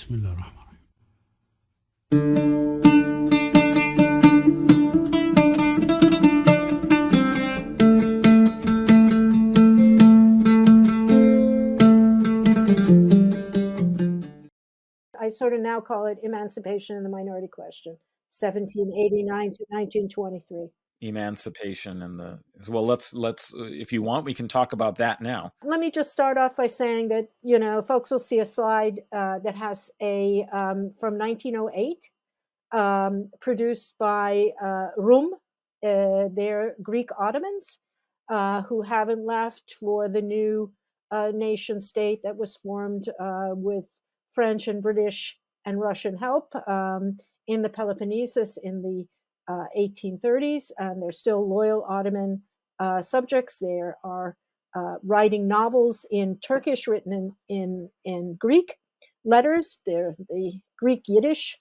بسم الله الرحمن الرحيم. I sort of now call it Emancipation and the Minority Question, 1789 to 1923. Emancipation and the well. Let's if you want, we can talk about that now. Let me just start off by saying that folks will see a slide that has a from 1908, produced by Rum. They're Greek Ottomans who haven't left for the new nation state that was formed with French and British and Russian help in the Peloponnesus in the 1830s, and they're still loyal Ottoman subjects. They are writing novels in Turkish written in Greek letters. They're the Greek Yiddish.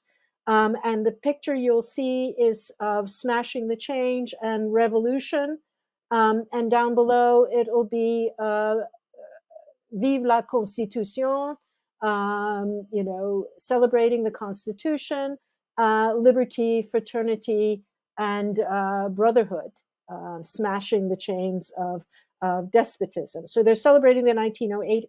And the picture you'll see is of smashing the change and revolution. And down below, it'll be Vive la Constitution, celebrating the Constitution, liberty, fraternity, and brotherhood, smashing the chains of despotism. So they're celebrating the 1908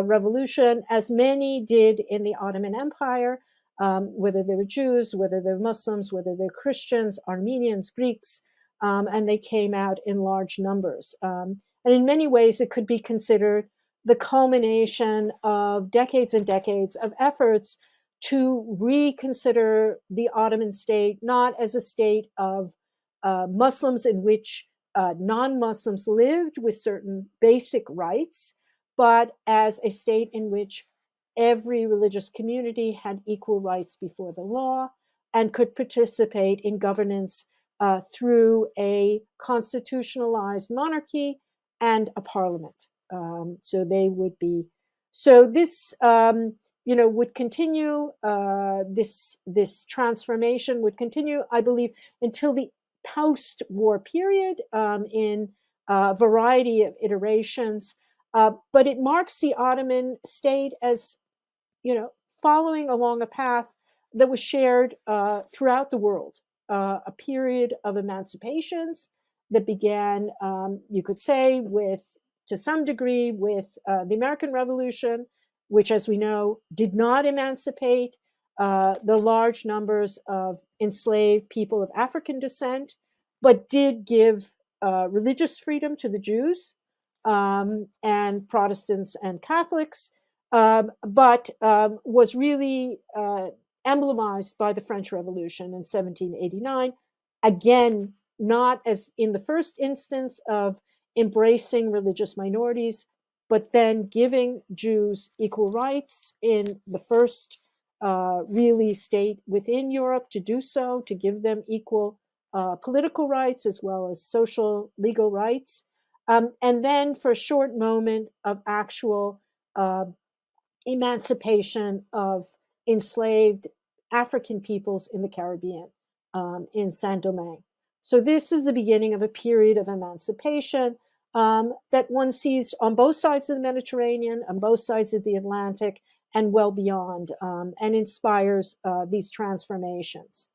revolution, as many did in the Ottoman Empire, whether they were Jews, whether they're Muslims, whether they're Christians, Armenians, Greeks, and they came out in large numbers. And in many ways, it could be considered the culmination of decades and decades of efforts to reconsider the Ottoman state, not as a state of Muslims in which non-Muslims lived with certain basic rights, but as a state in which every religious community had equal rights before the law and could participate in governance through a constitutionalized monarchy and a parliament. So they would be. So this, would continue. This transformation would continue, I believe, until the post-war period in a variety of iterations. But it marks the Ottoman state as, following along a path that was shared throughout the world, a period of emancipations that began, you could say, to some degree with the American Revolution, which, as we know, did not emancipate the large numbers of enslaved people of African descent, but did give religious freedom to the Jews and Protestants and Catholics, but was really emblemized by the French Revolution in 1789. Again, not as in the first instance of embracing religious minorities, but then giving Jews equal rights in the first really state within Europe to do so, to give them equal political rights as well as social legal rights. And then for a short moment of actual emancipation of enslaved African peoples in the Caribbean, in Saint-Domingue. So this is the beginning of a period of emancipation that one sees on both sides of the Mediterranean, on both sides of the Atlantic, and well beyond, and inspires these transformations.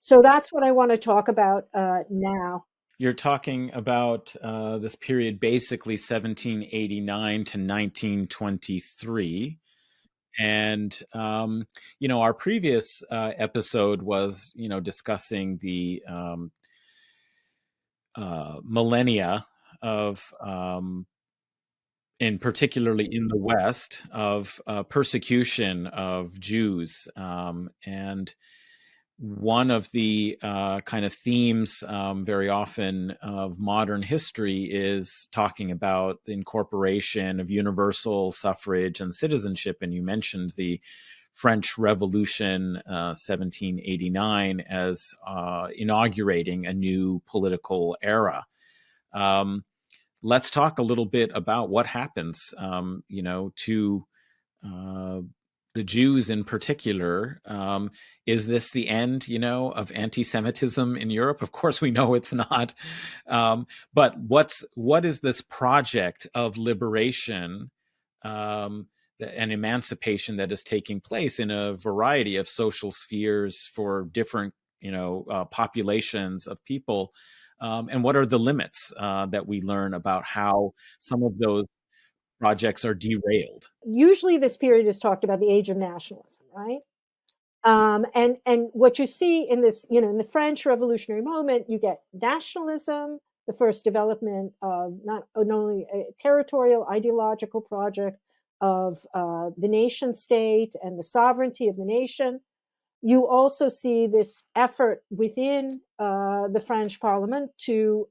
So that's what I want to talk about now. You're talking about this period, basically 1789 to 1923. And, our previous episode was, discussing the millennia of, and particularly in the West, of persecution of Jews. And one of the kind of themes very often of modern history is talking about the incorporation of universal suffrage and citizenship. And you mentioned the French Revolution, 1789, as inaugurating a new political era. Let's talk a little bit about what happens, to the Jews in particular. Is this the end, of anti-Semitism in Europe? Of course, we know it's not. But what is this project of liberation an emancipation that is taking place in a variety of social spheres for different, populations of people. And what are the limits that we learn about how some of those projects are derailed? Usually this period is talked about the age of nationalism, right? And what you see in this, in the French Revolutionary moment, you get nationalism, the first development of not only a territorial ideological project of the nation state and the sovereignty of the nation. You also see this effort within the French Parliament to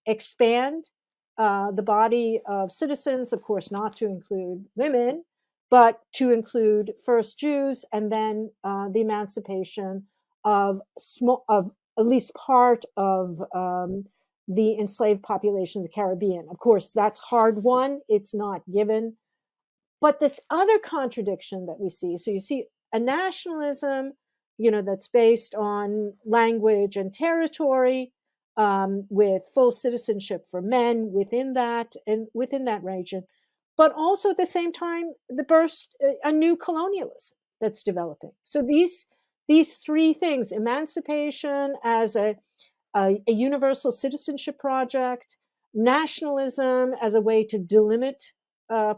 expand the body of citizens, of course, not to include women, but to include first Jews and then the emancipation of at least part of the enslaved populations of the Caribbean. Of course, that's hard won. It's not given. But this other contradiction that we see, so you see a nationalism, that's based on language and territory, with full citizenship for men within that and within that region, but also at the same time the burst a new colonialism that's developing. So these three things: emancipation as a universal citizenship project, nationalism as a way to delimit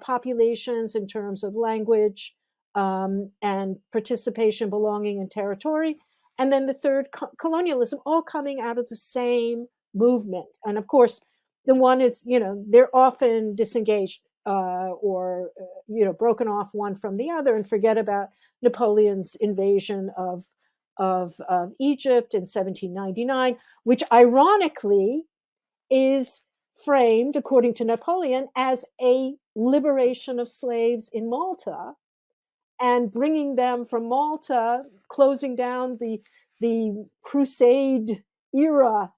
populations in terms of language and participation, belonging, and territory. And then the third, colonialism, all coming out of the same movement. And of course, the one is, they're often disengaged or broken off one from the other, and forget about Napoleon's invasion of Egypt in 1799, which ironically is framed, according to Napoleon, as a liberation of slaves in Malta, and bringing them from Malta, closing down the Crusade era,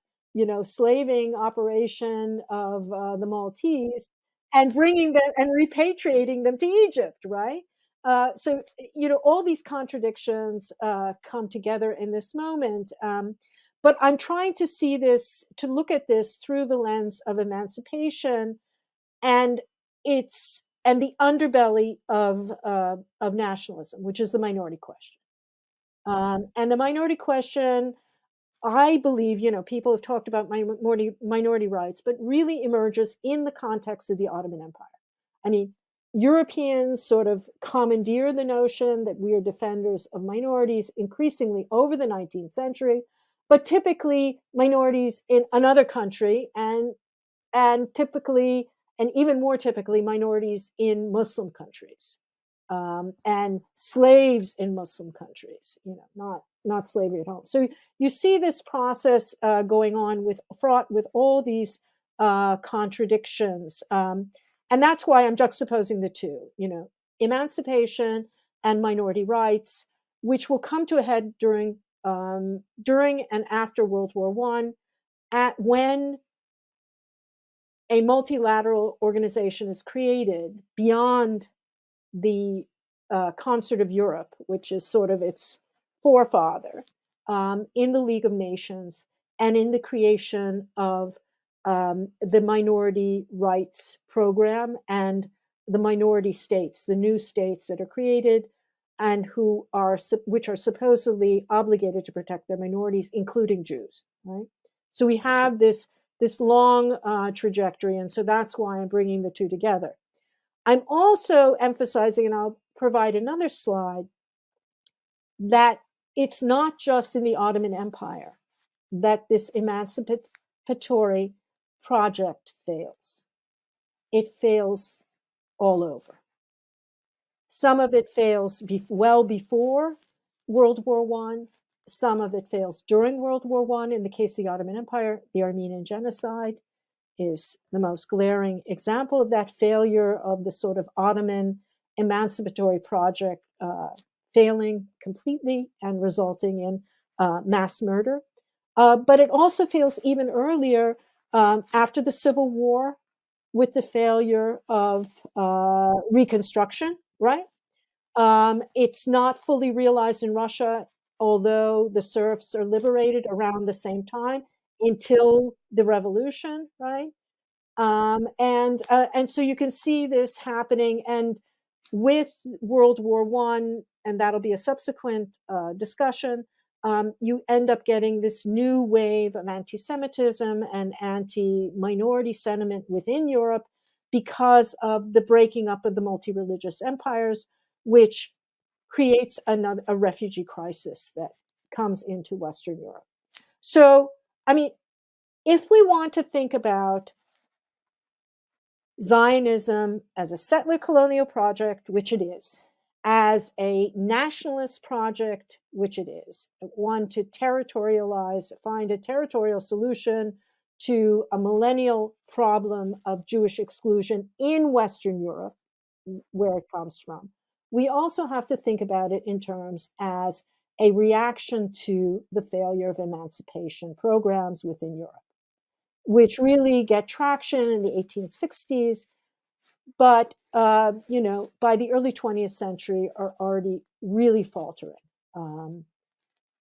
slaving operation of the Maltese, and bringing them and repatriating them to Egypt, right? So all these contradictions come together in this moment. But I'm trying to look at this through the lens of emancipation and the underbelly of nationalism, which is the minority question. And the minority question, I believe, people have talked about minority rights, but really emerges in the context of the Ottoman Empire. I mean, Europeans sort of commandeer the notion that we are defenders of minorities increasingly over the 19th century, but typically minorities in another country, and typically, and even more typically, minorities in Muslim countries, and slaves in Muslim countries, not slavery at home. So you see this process going on fraught with all these contradictions. And that's why I'm juxtaposing the two, emancipation and minority rights, which will come to a head during and after World War I, when a multilateral organization is created beyond the Concert of Europe, which is sort of its forefather, in the League of Nations, and in the creation of the minority rights program and the minority states, the new states that are created, and which are supposedly obligated to protect their minorities, including Jews. Right. So we have this long trajectory, and so that's why I'm bringing the two together. I'm also emphasizing, and I'll provide another slide, that it's not just in the Ottoman Empire that this emancipatory project fails. It fails all over. Some of it fails well before World War I. Some of it fails during World War I. In the case of the Ottoman Empire, the Armenian Genocide is the most glaring example of that failure of the sort of Ottoman emancipatory project failing completely and resulting in mass murder. But it also fails even earlier, after the Civil War, with the failure of Reconstruction, right? It's not fully realized in Russia, although the serfs are liberated around the same time until the revolution, right? And so you can see this happening, and with World War I, and that'll be a subsequent discussion, you end up getting this new wave of anti-Semitism and anti-minority sentiment within Europe because of the breaking up of the multi-religious empires, which creates a refugee crisis that comes into Western Europe. So, I mean, if we want to think about Zionism as a settler colonial project, which it is, as a nationalist project, which it is, one to territorialize, find a territorial solution to a millennial problem of Jewish exclusion in Western Europe, where it comes from. We also have to think about it in terms as a reaction to the failure of emancipation programs within Europe, which really get traction in the 1860s, but by the early 20th century are already really faltering,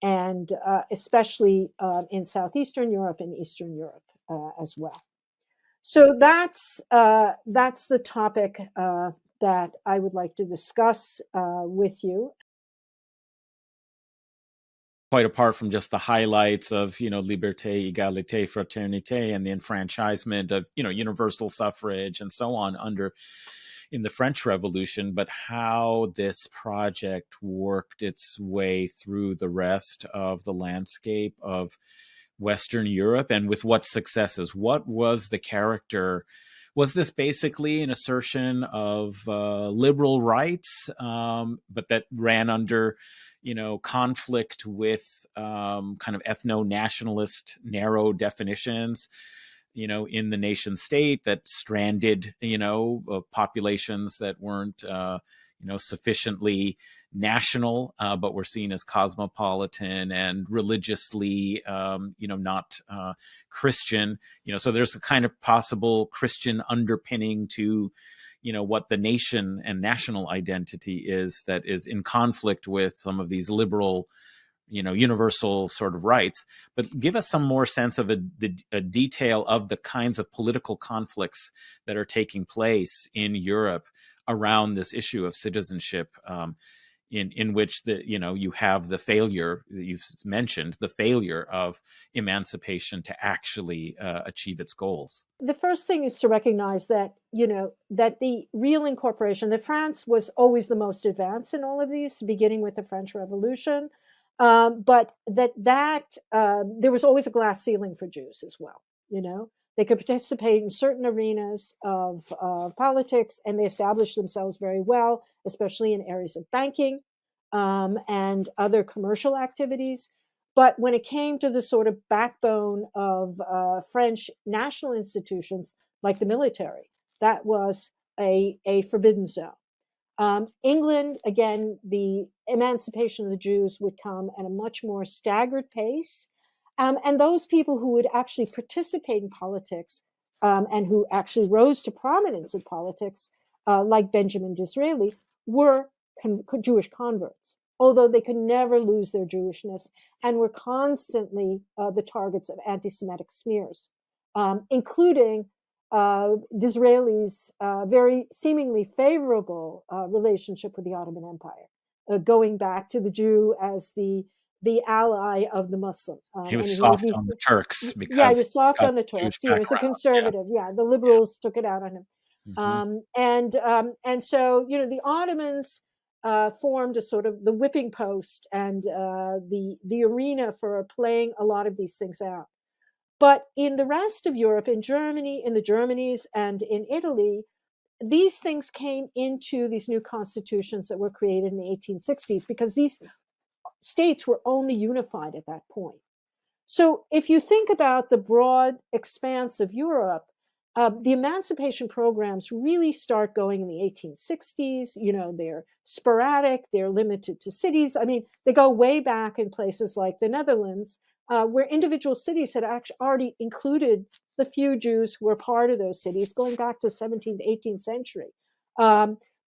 and especially in Southeastern Europe and Eastern Europe as well. So that's the topic that I would like to discuss with you. Quite apart from just the highlights of, liberté, égalité, fraternité, and the enfranchisement of, universal suffrage and so on in the French Revolution, but how this project worked its way through the rest of the landscape of Western Europe, and with what successes. What was the character? Was this basically an assertion of liberal rights, but that ran under, conflict with kind of ethno-nationalist narrow definitions, in the nation state that stranded, populations that weren't, sufficiently national, but were seen as cosmopolitan and religiously, not Christian. So there's a kind of possible Christian underpinning to, what the nation and national identity is that is in conflict with some of these liberal, universal sort of rights. But give us some more sense of a detail of the kinds of political conflicts that are taking place in Europe around this issue of citizenship, in which you have the failure that you've mentioned, the failure of emancipation to actually achieve its goals. The first thing is to recognize that that the real incorporation, that France was always the most advanced in all of these, beginning with the French Revolution, but that there was always a glass ceiling for Jews as well. They could participate in certain arenas of politics, and they established themselves very well, especially in areas of banking and other commercial activities. But when it came to the sort of backbone of French national institutions, like the military, that was a forbidden zone. England, again, the emancipation of the Jews would come at a much more staggered pace. And those people who would actually participate in politics and who actually rose to prominence in politics, like Benjamin Disraeli, were Jewish converts, although they could never lose their Jewishness and were constantly the targets of anti-Semitic smears, including Disraeli's very seemingly favorable relationship with the Ottoman Empire, going back to the Jew as the ally of the Muslim. He was soft on the Turks because he was soft on the Jewish Turks. He was a conservative. Yeah, the liberals took it out on him. Mm-hmm. And so the Ottomans formed a sort of the whipping post and the arena for playing a lot of these things out. But in the rest of Europe, in Germany, in the Germanies, and in Italy, these things came into these new constitutions that were created in the 1860s because these states were only unified at that point. So if you think about the broad expanse of Europe, the emancipation programs really start going in the 1860s. They're sporadic, they're limited to cities. I mean, they go way back in places like the Netherlands, where individual cities had actually already included the few Jews who were part of those cities, going back to the 17th, 18th century.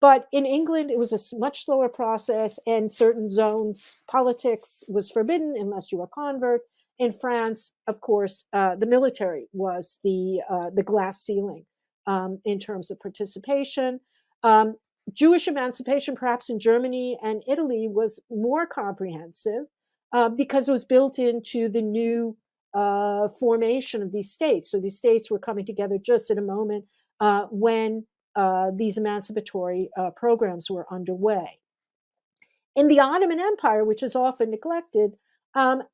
But in England, it was a much slower process, and certain zones, politics was forbidden unless you were a convert. In France, of course, the military was the glass ceiling in terms of participation. Jewish emancipation, perhaps in Germany and Italy, was more comprehensive because it was built into the new formation of these states. So these states were coming together just at a moment when these emancipatory programs were underway. In the Ottoman Empire, which is often neglected,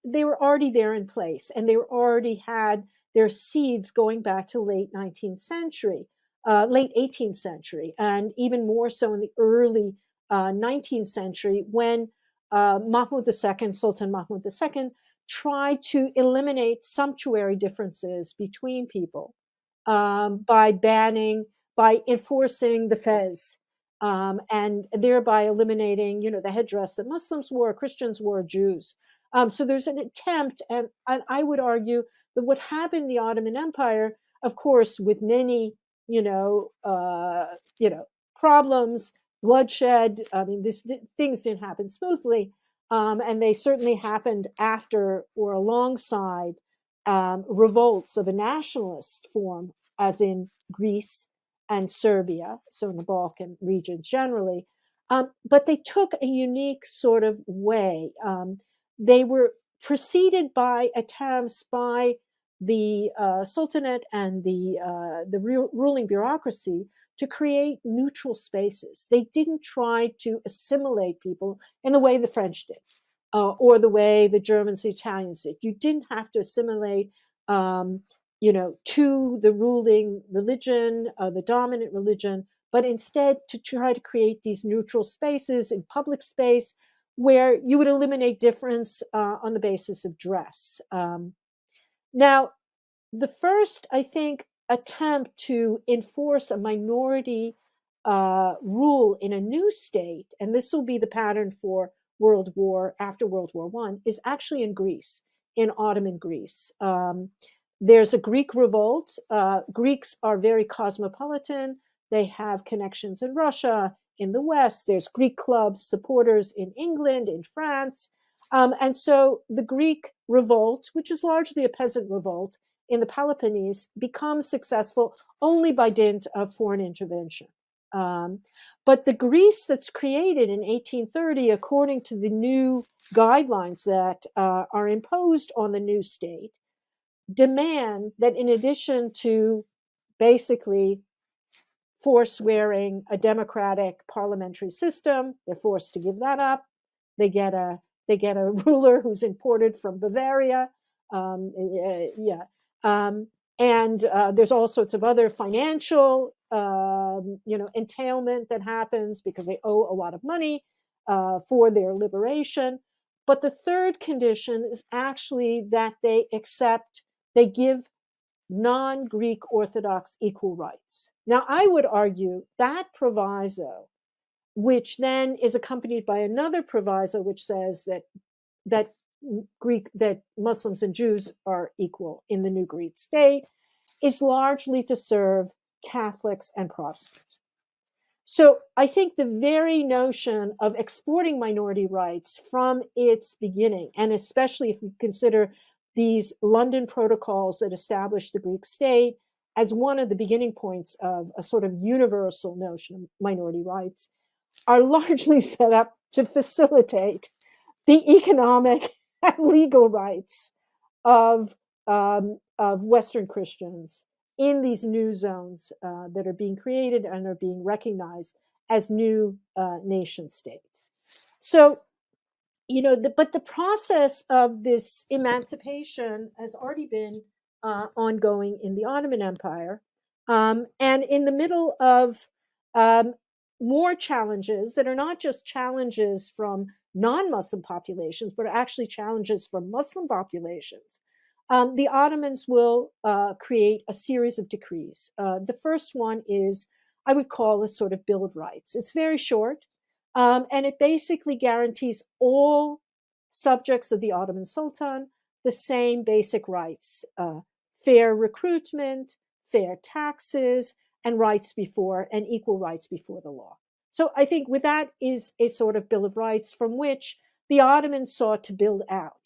they were already there in place, and they were already had their seeds going back to late 19th century, late 18th century, and even more so in the early 19th century when Mahmud II, Sultan Mahmud II, tried to eliminate sumptuary differences between people by banning, by enforcing the fez, and thereby eliminating, the headdress that Muslims wore, Christians wore, Jews. So there's an attempt, and I would argue that what happened in the Ottoman Empire, of course, with many, problems, bloodshed. I mean, things didn't happen smoothly, and they certainly happened after or alongside revolts of a nationalist form, as in Greece and Serbia, so in the Balkan regions generally. But they took a unique sort of way. They were preceded by attempts by the Sultanate and the ruling bureaucracy to create neutral spaces. They didn't try to assimilate people in the way the French did, or the way the Germans, the Italians did. You didn't have to assimilate, to the ruling religion, the dominant religion, but instead to try to create these neutral spaces in public space where you would eliminate difference on the basis of dress. Now, the first, I think, attempt to enforce a minority rule in a new state, and this will be the pattern for after World War One, is actually in Greece, in Ottoman Greece. There's a Greek revolt. Greeks are very cosmopolitan. They have connections in Russia, in the West. There's Greek clubs, supporters in England, in France. And so the Greek revolt, which is largely a peasant revolt in the Peloponnese, becomes successful only by dint of foreign intervention. But the Greece that's created in 1830, according to the new guidelines that are imposed on the new state, demand that in addition to basically forswearing a democratic parliamentary system, they're forced to give that up. They get a ruler who's imported from Bavaria. Yeah. And there's all sorts of other financial, entailment that happens because they owe a lot of money for their liberation. But the third condition is actually that they give non-Greek Orthodox equal rights. Now, I would argue that proviso, which then is accompanied by another proviso, which says that Muslims and Jews are equal in the new Greek state, is largely to serve Catholics and Protestants. So I think the very notion of exporting minority rights from its beginning, and especially if we consider these London protocols that established the Greek state as one of the beginning points of a sort of universal notion of minority rights, are largely set up to facilitate the economic and legal rights of Western Christians in these new zones that are being created and are being recognized as new nation states. So, but the process of this emancipation has already been ongoing in the Ottoman Empire, and in the middle of um, more challenges that are not just challenges from non-Muslim populations, but are actually challenges from Muslim populations. The Ottomans will create a series of decrees. The first one is, I would call, a sort of Bill of Rights. It's very short, and it basically guarantees all subjects of the Ottoman Sultan the same basic rights: fair recruitment, fair taxes, and equal rights before the law. So I think with that is a sort of Bill of Rights from which the Ottomans sought to build out.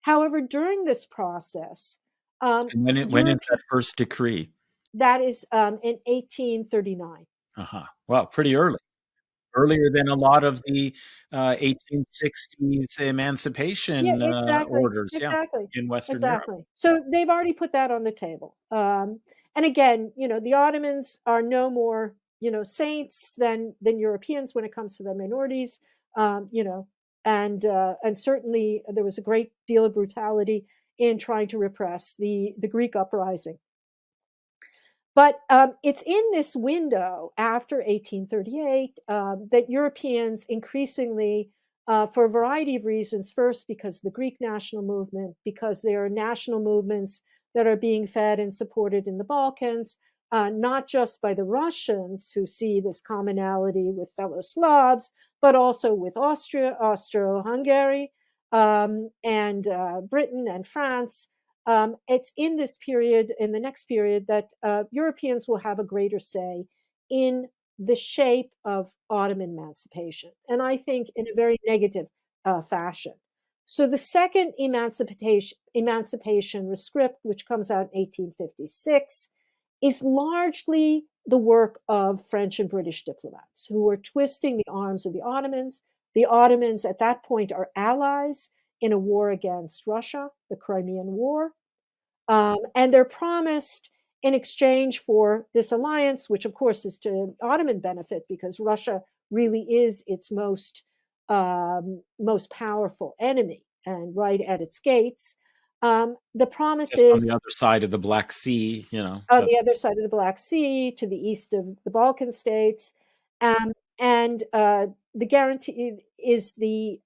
However, during this process, And when is that first decree? that is in 1839. Uh-huh. Wow, pretty early. earlier than a lot of the 1860s Yeah, emancipation exactly, orders, yeah, exactly, in Western Europe. exactly. So they've already put that on the table. And again, the Ottomans are no more, saints than Europeans when it comes to the minorities. Um, you know, and certainly there was a great deal of brutality in trying to repress the Greek uprising. But it's in this window after 1838 that Europeans increasingly, for a variety of reasons, first because the Greek national movement, because there are national movements that are being fed and supported in the Balkans, not just by the Russians who see this commonality with fellow Slavs, but also with Austria, Austro-Hungary, and Britain and France. It's in this period, in the next period, that Europeans will have a greater say in the shape of Ottoman emancipation, and I think in a very negative fashion. So the second emancipation rescript, which comes out in 1856, is largely the work of French and British diplomats who are twisting the arms of the Ottomans. The Ottomans at that point are allies in a war against Russia, the Crimean War. And they're promised in exchange for this alliance, which of course is to Ottoman benefit because Russia really is its most powerful enemy and right at its gates. The promise Just on is the other side of the Black Sea, on that the other side of the Black Sea to the east of the Balkan states. And the guarantee is the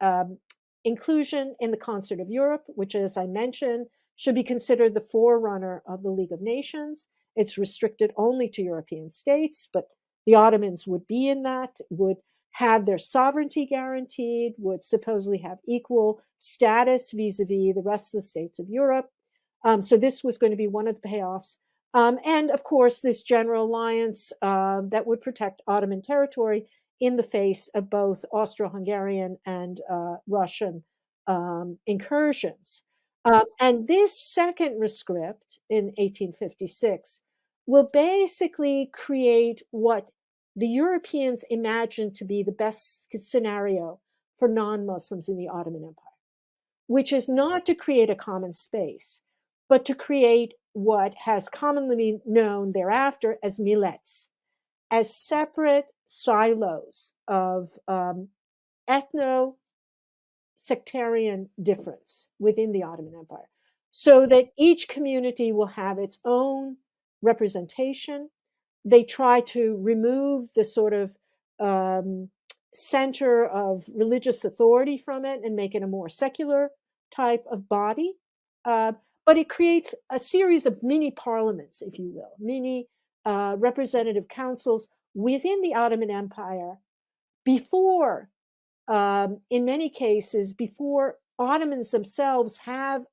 inclusion in the Concert of Europe, which, as I mentioned, should be considered the forerunner of the League of Nations. It's restricted only to European states, but the Ottomans would be in that, would have their sovereignty guaranteed, would supposedly have equal status vis a vis the rest of the states of Europe. So this was going to be one of the payoffs. And of course, this general alliance that would protect Ottoman territory in the face of both Austro Hungarian and Russian incursions. And this second rescript in 1856 will basically create what the Europeans imagined to be the best scenario for non Muslims in the Ottoman Empire, which is not to create a common space, but to create what has commonly been known thereafter as millets, as separate silos of ethno sectarian difference within the Ottoman Empire, so that each community will have its own representation. They try to remove the sort of um, center of religious authority from it and make it a more secular type of body. Uh, but it creates a series of mini parliaments, if you will, mini representative councils within the Ottoman Empire before, in many cases, before Ottomans themselves have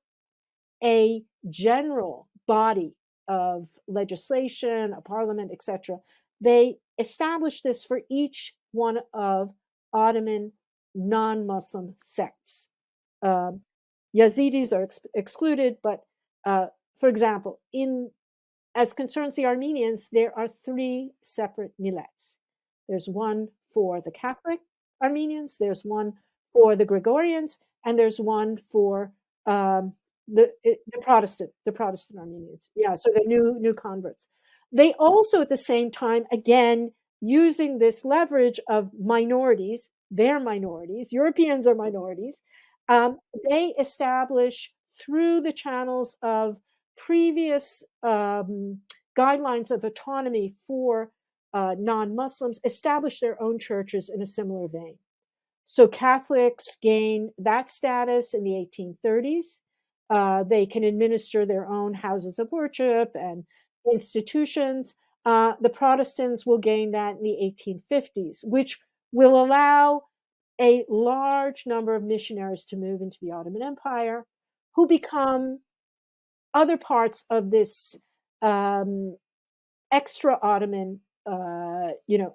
a general body of legislation, a parliament, etc. They established this for each one of Ottoman non-Muslim sects. Um, Yazidis are excluded, but for example, in as concerns the Armenians, there are three separate millets. There's one for the Catholic Armenians, there's one for the Gregorians, and there's one for um, the Protestant Armenians. Yeah, so the new converts. They also, at the same time, again using this leverage of minorities, they're minorities, Europeans are minorities. They establish through the channels of previous guidelines of autonomy for non-Muslims, establish their own churches in a similar vein. So Catholics gain that status in the 1830s. They can administer their own houses of worship and institutions. The Protestants will gain that in the 1850s, which will allow a large number of missionaries to move into the Ottoman Empire, who become other parts of this um, extra Ottoman,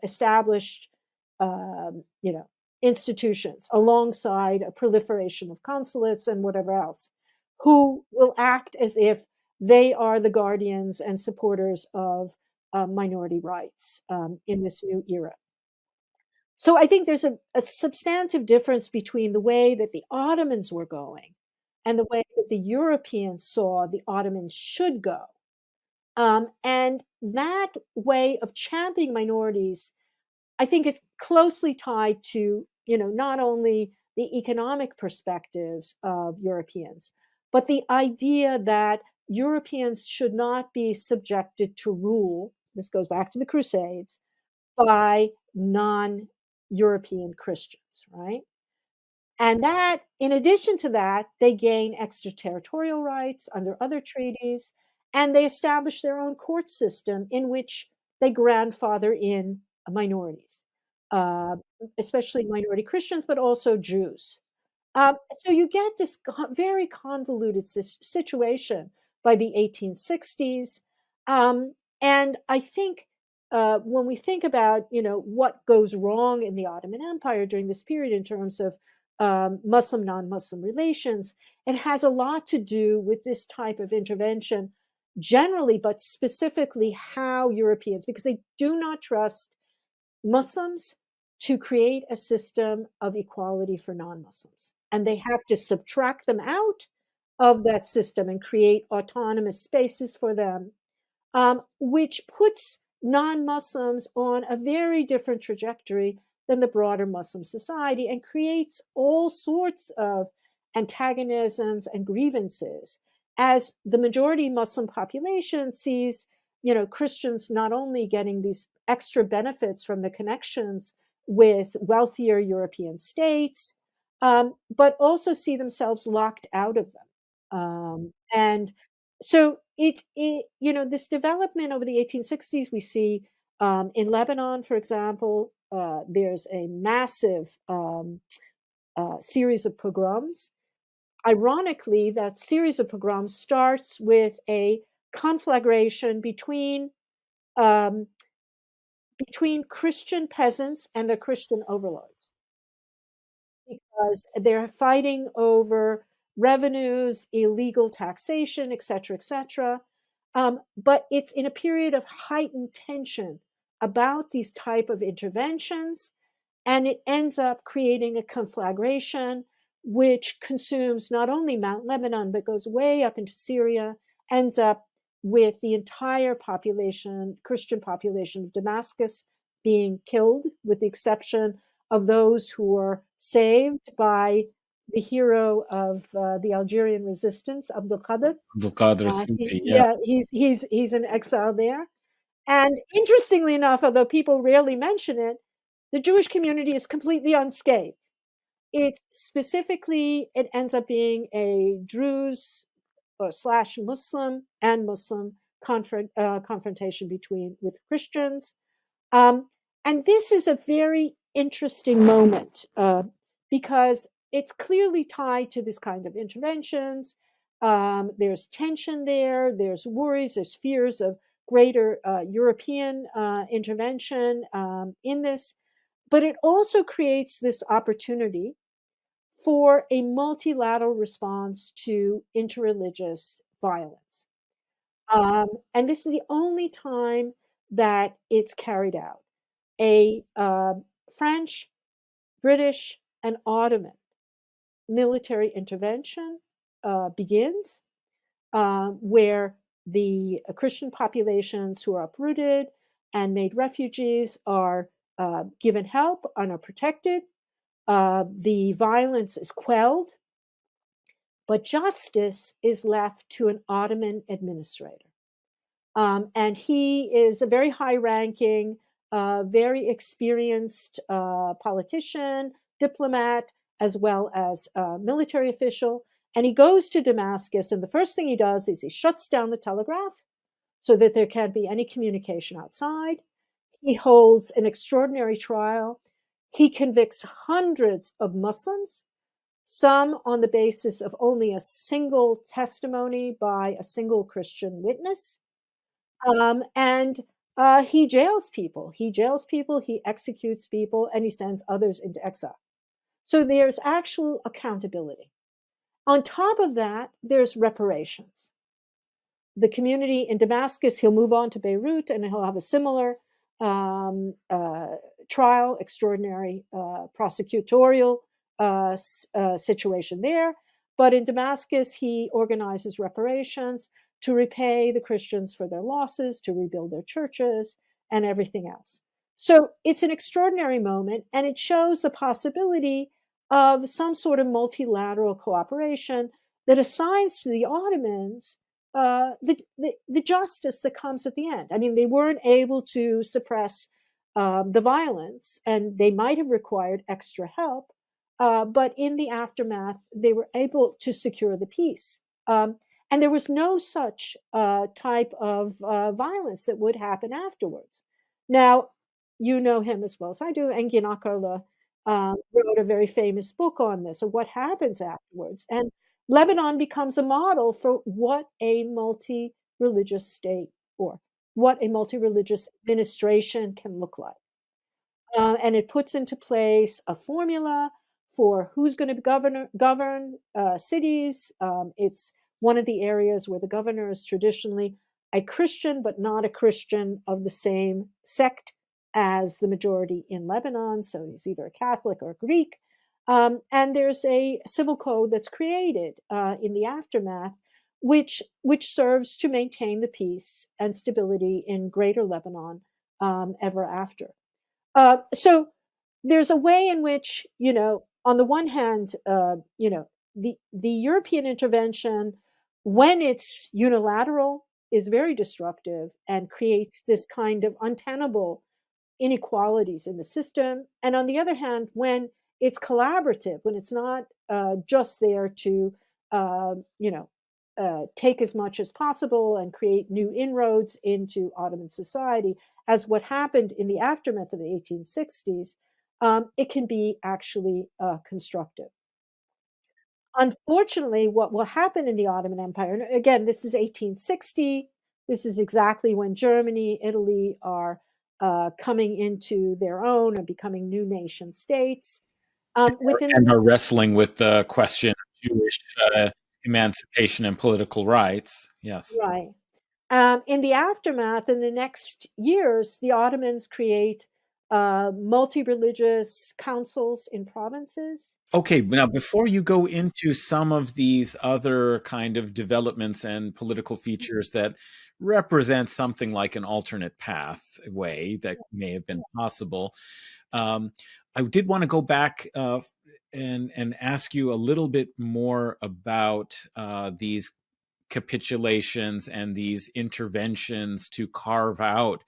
established, institutions alongside a proliferation of consulates and whatever else, who will act as if they are the guardians and supporters of minority rights in this new era. So I think there's a substantive difference between the way that the Ottomans were going and the way that the Europeans saw the Ottomans should go. And that way of championing minorities, I think, is closely tied to, not only the economic perspectives of Europeans, but the idea that Europeans should not be subjected to rule. This goes back to the Crusades by non-European Christians, right? And that, in addition to that, they gain extraterritorial rights under other treaties, and they establish their own court system in which they grandfather in minorities, uh, especially minority Christians, but also Jews. So you get this very convoluted situation by the 1860s. Um, and I think when we think about, what goes wrong in the Ottoman Empire during this period in terms of Muslim, non-Muslim relations, it has a lot to do with this type of intervention generally, but specifically how Europeans, because they do not trust Muslims to create a system of equality for non-Muslims. And they have to subtract them out of that system and create autonomous spaces for them, which puts non-Muslims on a very different trajectory than the broader Muslim society and creates all sorts of antagonisms and grievances as the majority Muslim population sees, Christians not only getting these extra benefits from the connections with wealthier European states, but also see themselves locked out of them. And so this development over the 1860s, we see in Lebanon, for example, there's a massive series of pogroms. Ironically, that series of pogroms starts with a conflagration um, between Christian peasants and their Christian overlords, because they're fighting over revenues, illegal taxation, et cetera, et cetera. But it's in a period of heightened tension about these type of interventions, and it ends up creating a conflagration which consumes not only Mount Lebanon, but goes way up into Syria, ends up with the entire population, Christian population of Damascus, being killed, with the exception of those who were saved by the hero of the Algerian resistance, Abdul Qadir. Abdul Qadir Sufi, yeah. Yeah, he's in exile there. And interestingly enough, although people rarely mention it, the Jewish community is completely unscathed. It's specifically, it ends up being a Druze slash Muslim and Muslim confrontation with Christians. And this is a very interesting moment because it's clearly tied to this kind of interventions. There's tension there, there's worries, there's fears of greater European intervention in this, but it also creates this opportunity for a multilateral response to interreligious violence. And this is the only time that it's carried out. A French, British, and Ottoman military intervention begins, where the Christian populations who are uprooted and made refugees are given help and are protected. The violence is quelled, but justice is left to an Ottoman administrator. And he is a very high ranking, very experienced politician, diplomat, as well as military official. And he goes to Damascus, and the first thing he does is he shuts down the telegraph so that there can't be any communication outside. He holds an extraordinary trial. He convicts hundreds of Muslims, some on the basis of only a single testimony by a single Christian witness. And he jails people. He executes people, and he sends others into exile. So there's actual accountability. On top of that, there's reparations. The community in Damascus, he'll move on to Beirut, and he'll have a similar trial, extraordinary prosecutorial situation there. But in Damascus, he organizes reparations to repay the Christians for their losses, to rebuild their churches, and everything else. So it's an extraordinary moment, and it shows the possibility of some sort of multilateral cooperation that assigns to the Ottomans the justice that comes at the end. I mean, they weren't able to suppress the violence, and they might have required extra help. But in the aftermath, they were able to secure the peace. And there was no such type of violence that would happen afterwards. Now, you know him as well as I do. Engin Akarlı wrote a very famous book on this, of what happens afterwards. And Lebanon becomes a model for what a multi religious state or what a multi religious administration can look like. And it puts into place a formula for who's going to govern cities. It's one of the areas where the governor is traditionally a Christian, but not a Christian of the same sect as the majority in Lebanon. So he's either a Catholic or a Greek. And there's a civil code that's created in the aftermath, which serves to maintain the peace and stability in Greater Lebanon ever after. So there's a way in which, on the one hand, the European intervention, when it's unilateral, is very destructive and creates this kind of untenable inequalities in the system. And on the other hand, when it's collaborative, when it's not just there to, take as much as possible and create new inroads into Ottoman society, as what happened in the aftermath of the 1860s, it can be actually constructive. Unfortunately, what will happen in the Ottoman Empire, and again, this is 1860, this is exactly when Germany, Italy are coming into their own and becoming new nation states. Within And are wrestling with the question of Jewish emancipation and political rights. Yes. Right. In the aftermath, in the next years, the Ottomans create multi religious councils in provinces. Okay, now before you go into some of these other kind of developments and political features that represent something like an alternate pathway that may have been possible, I did want to go back and ask you a little bit more about these capitulations and these interventions to carve out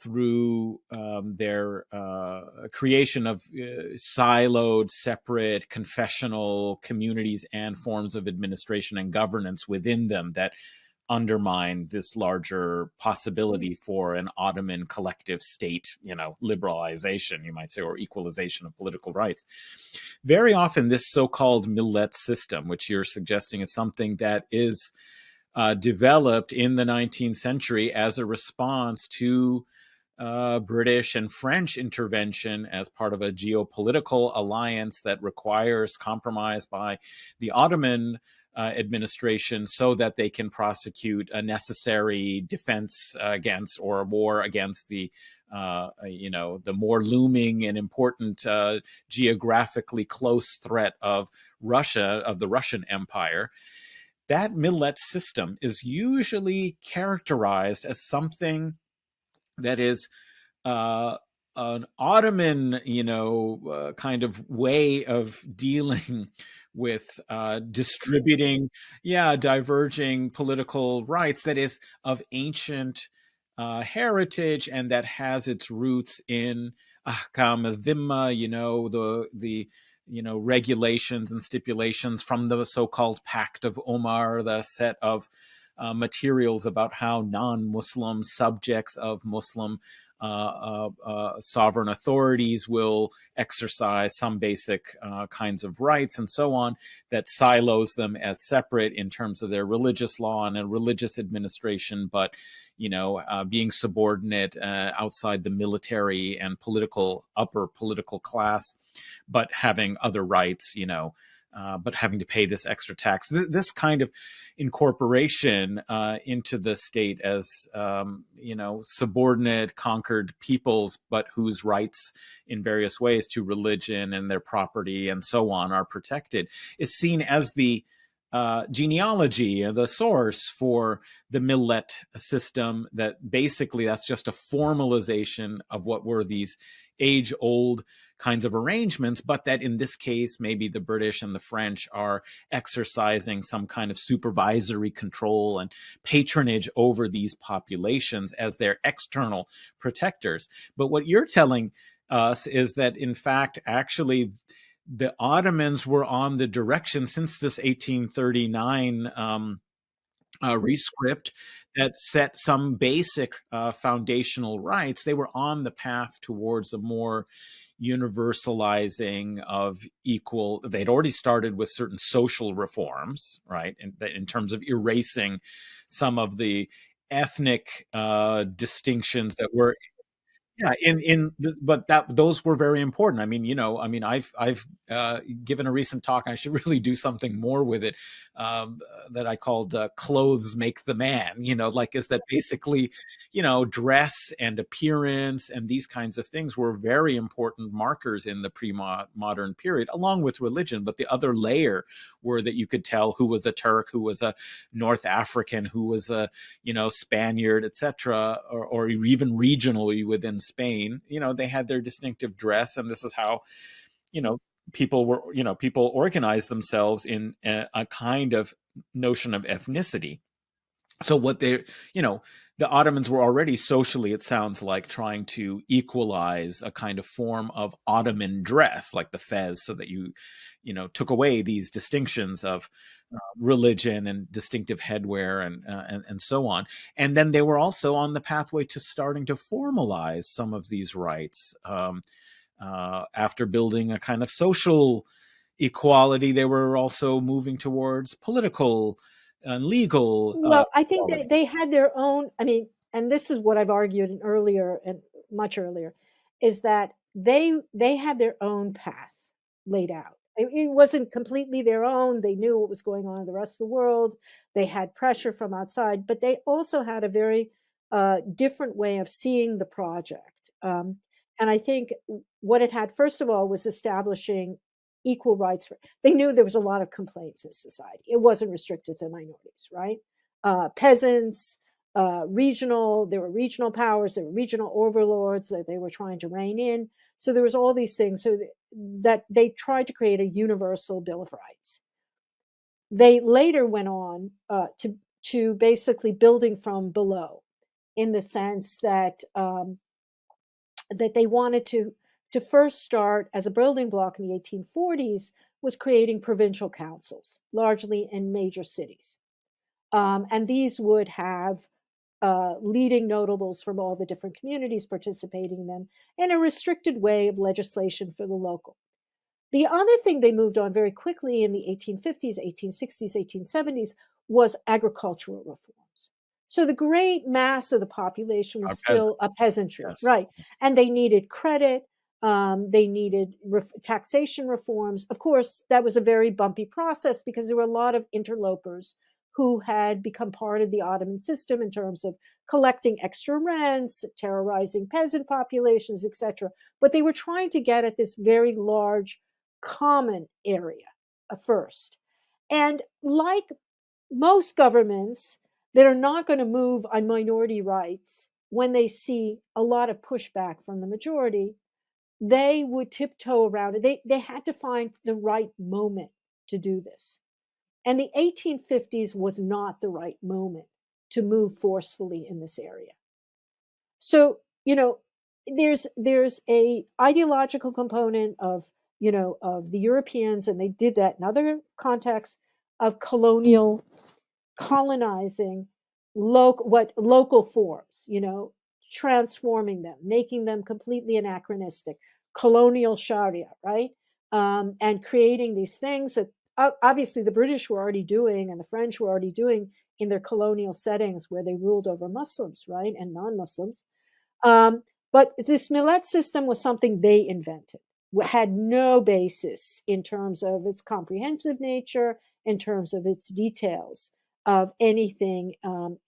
through their creation of siloed, separate, confessional communities and forms of administration and governance within them that undermine this larger possibility for an Ottoman collective state, liberalization, you might say, or equalization of political rights. Very often, this so-called millet system, which you're suggesting is something that is developed in the 19th century as a response to British and French intervention as part of a geopolitical alliance that requires compromise by the Ottoman administration so that they can prosecute a necessary defense against or a war against the more looming and important geographically close threat of Russia, of the Russian Empire. That millet system is usually characterized as something that is an Ottoman, kind of way of dealing with distributing, diverging political rights that is of ancient heritage and that has its roots in ahkam dhimma, the regulations and stipulations from the so-called Pact of Omar, the set of materials about how non-Muslim subjects of Muslim sovereign authorities will exercise some basic kinds of rights and so on, that silos them as separate in terms of their religious law and a religious administration, but being subordinate outside the military and upper political class, but having other rights, but having to pay this extra tax. This kind of incorporation into the state as subordinate, conquered peoples, but whose rights in various ways to religion and their property and so on are protected, is seen as the genealogy, the source for the millet system. That basically that's just a formalization of what were these age-old kinds of arrangements, but that in this case, maybe the British and the French are exercising some kind of supervisory control and patronage over these populations as their external protectors. But what you're telling us is that, in fact, actually, the Ottomans were on the direction since this 1839 rescript that set some basic foundational rights. They were on the path towards a more universalizing of equal. They'd already started with certain social reforms, right, in terms of erasing some of the ethnic distinctions that were but those were very important. I've given a recent talk. I should really do something more with it, that I called "Clothes Make the Man." Is that basically, dress and appearance and these kinds of things were very important markers in the pre-modern period, along with religion. But the other layer were that you could tell who was a Turk, who was a North African, who was a Spaniard, etc., or even regionally within Spain. They had their distinctive dress, and this is how people organized themselves in a kind of notion of ethnicity. So what the Ottomans were already socially, it sounds like, trying to equalize a kind of form of Ottoman dress, like the fez, so that you took away these distinctions of religion and distinctive headwear and so on. And then they were also on the pathway to starting to formalize some of these rights. After building a kind of social equality, they were also moving towards political and legal. Well, I think equality. they had their own. I mean, and this is what I've argued earlier and much earlier, is that they had their own path laid out. It wasn't completely their own. They knew what was going on in the rest of the world. They had pressure from outside, but they also had a very different way of seeing the project. And I think what it had, first of all, was establishing equal rights for. They knew there was a lot of complaints in society. It wasn't restricted to minorities, right? Peasants, there were regional powers, there were regional overlords that they were trying to rein in. So there was all these things, so that they tried to create a universal Bill of Rights. They later went on to basically building from below, in the sense that that they wanted to first start as a building block in the 1840s was creating provincial councils, largely in major cities. And these would have leading notables from all the different communities participating in them in a restricted way of legislation for the local. The other thing they moved on very quickly in the 1850s, 1860s, 1870s was agricultural reforms. So the great mass of the population was still a peasantry, yes. Right? And they needed credit. They needed taxation reforms. Of course, that was a very bumpy process because there were a lot of interlopers who had become part of the Ottoman system in terms of collecting extra rents, terrorizing peasant populations, etc. But they were trying to get at this very large common area first. And like most governments that are not going to move on minority rights when they see a lot of pushback from the majority, they would tiptoe around it. They had to find the right moment to do this. And the 1850s was not the right moment to move forcefully in this area. So, there's a ideological component of, of the Europeans, and they did that in other contexts of colonizing local forms, transforming them, making them completely anachronistic, colonial Sharia, right? And creating these things that obviously the British were already doing and the French were already doing in their colonial settings where they ruled over Muslims, right, and non-Muslims. But this millet system was something they invented. had no basis in terms of its comprehensive nature, in terms of its details of anything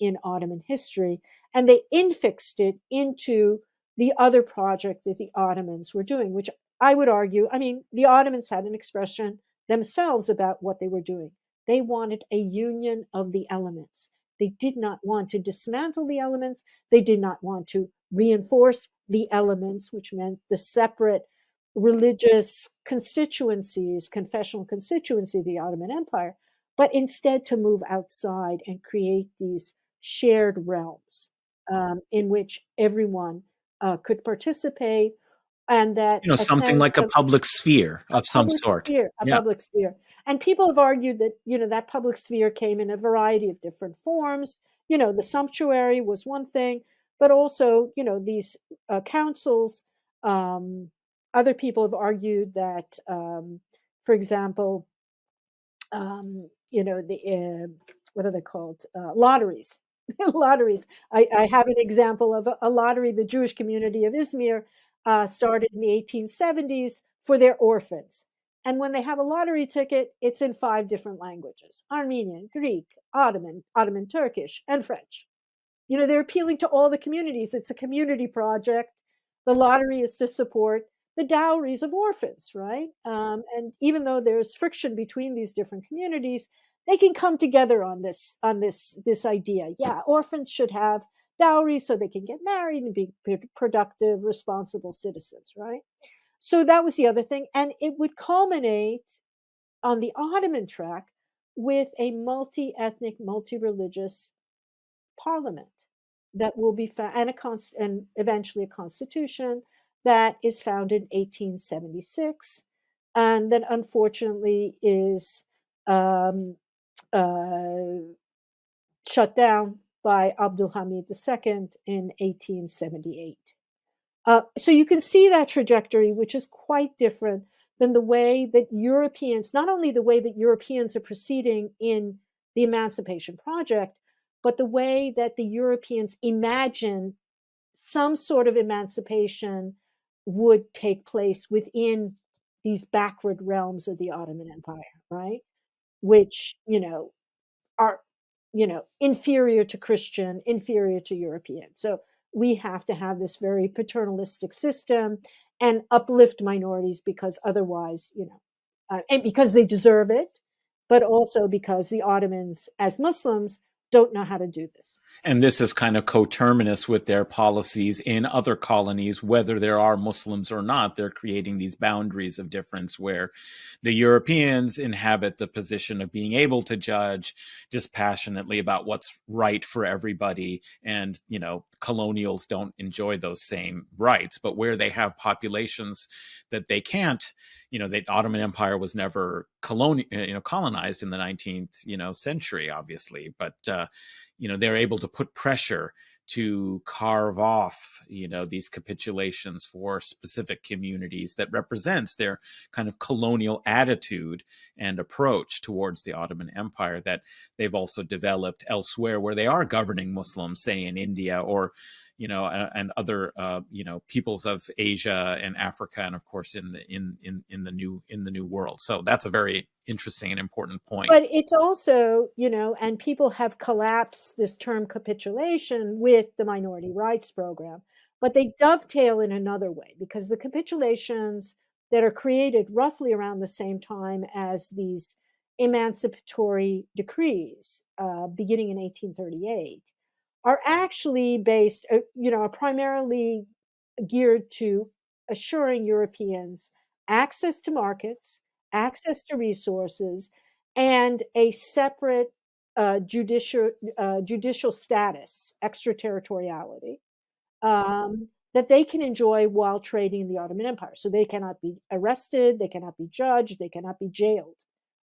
in Ottoman history. And they infixed it into the other project that the Ottomans were doing, which I would argue, I mean, the Ottomans had an expression themselves about what they were doing. They wanted a union of the elements. They did not want to dismantle the elements. They did not want to reinforce the elements, which meant the separate religious constituencies, confessional constituency of the Ottoman Empire, but instead to move outside and create these shared realms in which everyone could participate, and that a Something sense like a of public sphere of some sort. a Yeah. public sphere. And people have argued that, that public sphere came in a variety of different forms. The sumptuary was one thing, but also, these councils. Um, Other people have argued that, for example, the what are they called? Lotteries. Lotteries. I have an example of a lottery. The Jewish community of Izmir started in the 1870s for their orphans. And when they have a lottery ticket, it's in 5 different languages: Armenian, Greek, Ottoman Turkish, and French. They're appealing to all the communities. It's a community project. The lottery is to support the dowries of orphans, right? And even though there's friction between these different communities, they can come together on this idea. Yeah, orphans should have dowries so they can get married and be productive, responsible citizens, right? So that was the other thing, and it would culminate on the Ottoman track with a multi-ethnic, multi-religious parliament that will be found, and eventually a constitution that is found in 1876, and that unfortunately is um, uh, shut down by Abdul Hamid II in 1878. So you can see that trajectory, which is quite different than the way that Europeans, not only the way that Europeans are proceeding in the Emancipation Project, but the way that the Europeans imagine some sort of emancipation would take place within these backward realms of the Ottoman Empire, right? Which, are, inferior to Christian, inferior to European. So we have to have this very paternalistic system and uplift minorities, because otherwise, and because they deserve it, but also because the Ottomans, as Muslims, don't know how to do this. And this is kind of coterminous with their policies in other colonies, whether there are Muslims or not. They're creating these boundaries of difference where the Europeans inhabit the position of being able to judge dispassionately about what's right for everybody. And, colonials don't enjoy those same rights. But where they have populations that they can't, the Ottoman Empire was never colonized in the 19th, century, obviously. But, they're able to put pressure to carve off, these capitulations for specific communities that represents their kind of colonial attitude and approach towards the Ottoman Empire that they've also developed elsewhere where they are governing Muslims, say in India or, and other, peoples of Asia and Africa, and of course in the new world. So that's a very interesting and important point. But it's also, and people have collapsed this term capitulation with the minority rights program, but they dovetail in another way, because the capitulations that are created roughly around the same time as these emancipatory decrees, beginning in 1838, are actually based, are primarily geared to assuring Europeans access to markets, access to resources, and a separate judicial status, extraterritoriality, that they can enjoy while trading in the Ottoman Empire. So they cannot be arrested, they cannot be judged, they cannot be jailed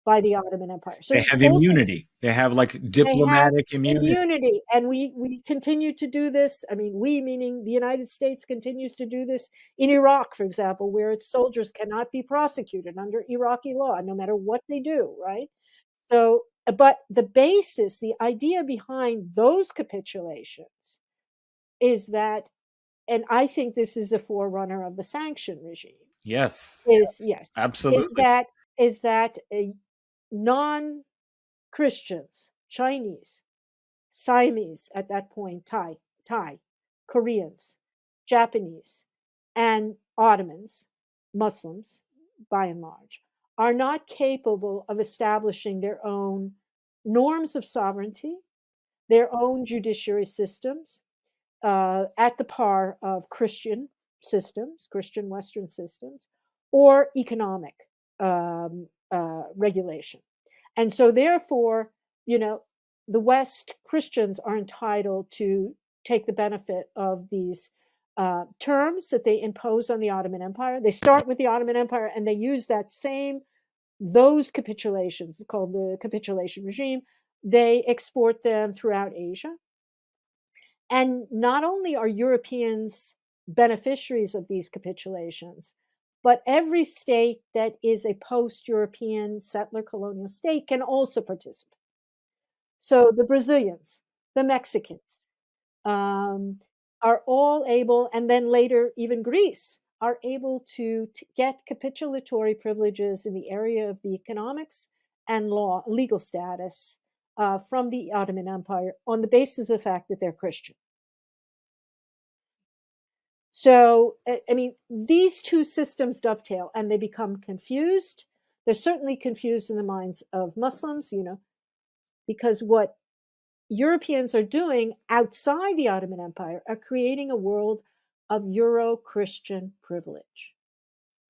by the Ottoman Empire. So They it's have also, immunity. They have like they have diplomatic immunity. immunity, and we continue to do this. I mean, we, meaning the United States, continues to do this in Iraq, for example, where its soldiers cannot be prosecuted under Iraqi law, no matter what they do, right? So, but the basis, the idea behind those capitulations is that and I think this is a forerunner of the sanction regime. Yes, Is yes, yes, is absolutely. that is that non-Christians, Chinese, Siamese at that point, Thai, Koreans, Japanese, and Ottomans, Muslims by and large, are not capable of establishing their own norms of sovereignty, their own judiciary systems, at the par of Christian systems, Christian Western systems, or economic regulation. And so, therefore, you know, the West Christians are entitled to take the benefit of these terms that they impose on the Ottoman Empire. They start with the Ottoman Empire and they use those capitulations, called the capitulation regime. They export them throughout Asia. And not only are Europeans beneficiaries of these capitulations, but every state that is a post European settler colonial state can also participate. So the Brazilians, the Mexicans, um, are all able, and then later even Greece, are able to get capitulatory privileges in the area of the economics and legal status from the Ottoman Empire on the basis of the fact that they're Christian. So, I mean, these two systems dovetail and they become confused. They're certainly confused in the minds of Muslims, because what Europeans are doing outside the Ottoman Empire are creating a world of Euro Christian privilege,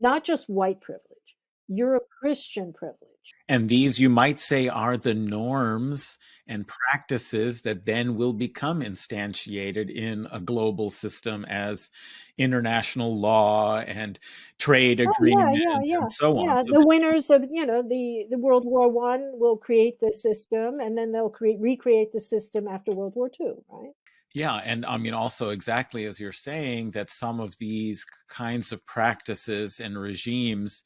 not just white privilege, Euro Christian privilege. And these, you might say, are the norms and practices that then will become instantiated in a global system as international law and trade Oh yeah, yeah, agreements yeah, and so on. yeah. So The winners of the World War One will create the system, and then they'll recreate the system after World War Two, right? yeah, and I mean, also exactly as you're saying, that some of these kinds of practices and regimes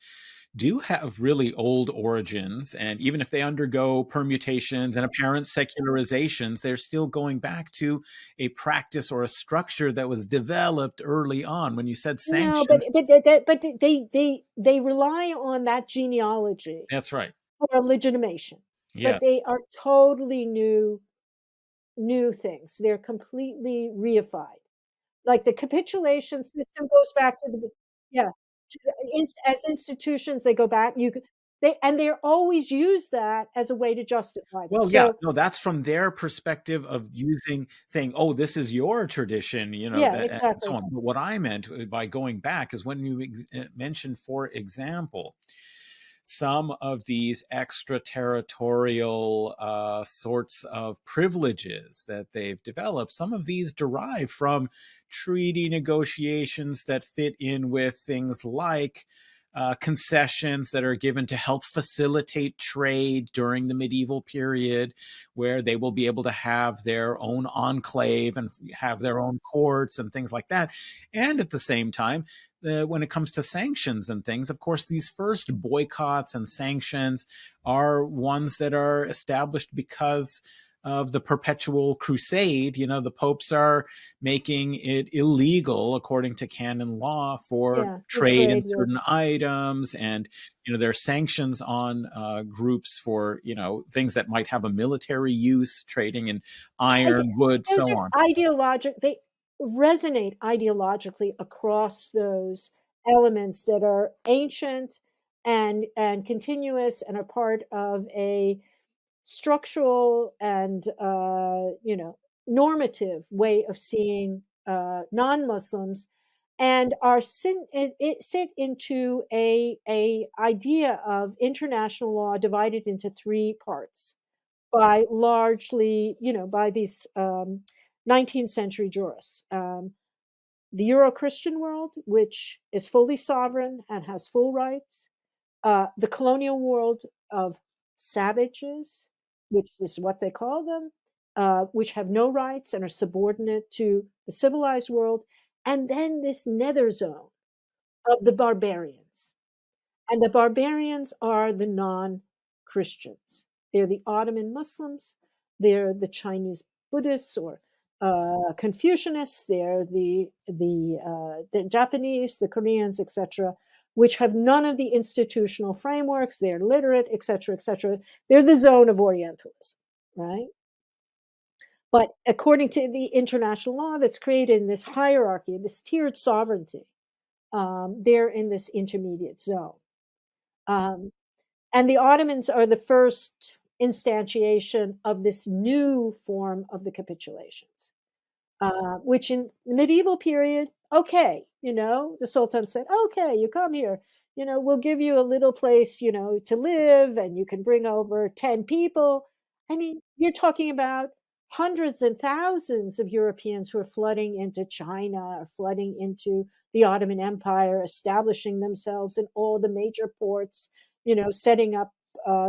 do have really old origins. And even if they undergo permutations and apparent secularizations, they're still going back to a practice or a structure that was developed early on. When you said No, sanctions, but they rely on that genealogy that's right. for legitimation, but Yes. they are totally new things. They're completely reified. Like the capitulation system goes back to the yeah, as institutions they go back. They're always use that as a way to justify them. Well, yeah, So no, that's from their perspective of saying, "Oh, this is your tradition," yeah, that, and so exactly. on. But what I meant by going back is when you mentioned, for example, some of these extraterritorial sorts of privileges that they've developed, some of these derive from treaty negotiations that fit in with things like concessions that are given to help facilitate trade during the medieval period, where they will be able to have their own enclave and have their own courts and things like that. And at the same time, when it comes to sanctions and things, of course, these first boycotts and sanctions are ones that are established because of the perpetual crusade. The popes are making it illegal, according to canon law, for Yeah, the trade in trade with certain items. And, there are sanctions on groups for, things that might have a military use, trading in I iron, wood, those so on. are they resonate ideologically across those elements that are ancient and continuous and are part of a structural and normative way of seeing non-Muslims and sit into a idea of international law divided into three parts by largely, by these 19th century jurists. The Euro Christian world, which is fully sovereign and has full rights, the colonial world of savages, which is what they call them, which have no rights and are subordinate to the civilized world, and then this nether zone of the barbarians. And the barbarians are the non Christians. They're the Ottoman Muslims, they're the Chinese Buddhists or Confucianists, they're the Japanese, the Koreans, etc., which have none of the institutional frameworks. They're literate, etc., etc. They're the zone of Orientalism, right? But according to the international law that's created in this hierarchy, this tiered sovereignty, they're in this intermediate zone. Um, and the Ottomans are the first instantiation of this new form of the capitulations, which in the medieval period, okay, the Sultan said, okay, you come here, we'll give you a little place, to live, and you can bring over 10 people. I mean, you're talking about hundreds and thousands of Europeans who are flooding into China, or flooding into the Ottoman Empire, establishing themselves in all the major ports, setting up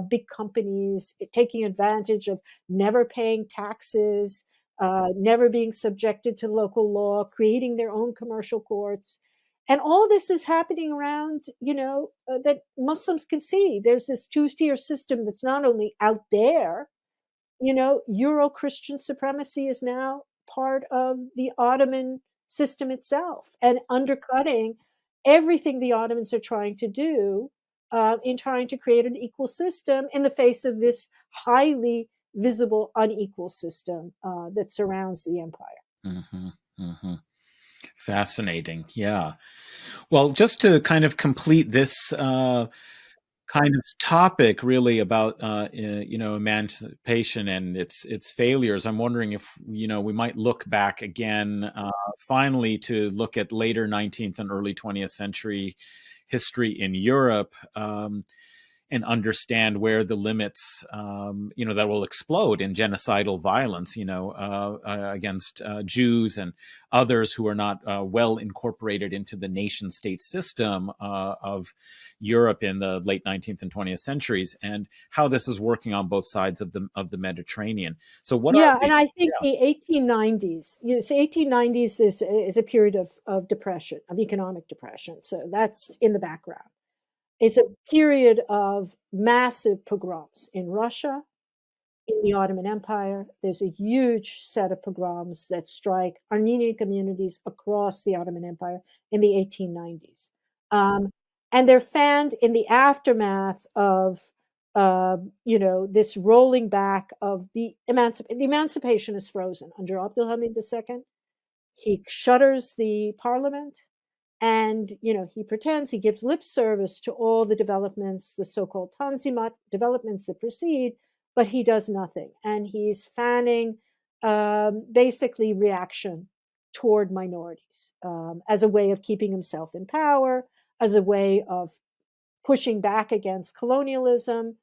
big companies, taking advantage of never paying taxes, never being subjected to local law, creating their own commercial courts. And all this is happening around, that Muslims can see. There's this two-tier system that's not only out there, Euro Christian supremacy is now part of the Ottoman system itself and undercutting everything the Ottomans are trying to do in trying to create an equal system in the face of this highly visible unequal system that surrounds the empire. Mm-hmm, mm-hmm. Fascinating. Yeah. Well, just to kind of complete this kind of topic, really about emancipation and its failures, I'm wondering if we might look back again, finally, to look at later 19th and early 20th century history in Europe. And understand where the limits, that will explode in genocidal violence, against Jews and others who are not well incorporated into the nation-state system of Europe in the late 19th and 20th centuries, and how this is working on both sides of the Mediterranean. So, what are Yeah, the and I think the 1890s, see, 1890s is a period of depression, of economic depression. So that's in the background. It's a period of massive pogroms in Russia, in the Ottoman Empire. There's a huge set of pogroms that strike Armenian communities across the Ottoman Empire in the 1890s. Um, and they're fanned in the aftermath of, this rolling back of the emancipation is frozen under Abdulhamid II. He shutters the parliament, and he pretends, he gives lip service to all the developments, the so-called Tanzimat developments that proceed, but he does nothing, and he's fanning basically reaction toward minorities as a way of keeping himself in power, as a way of pushing back against colonialism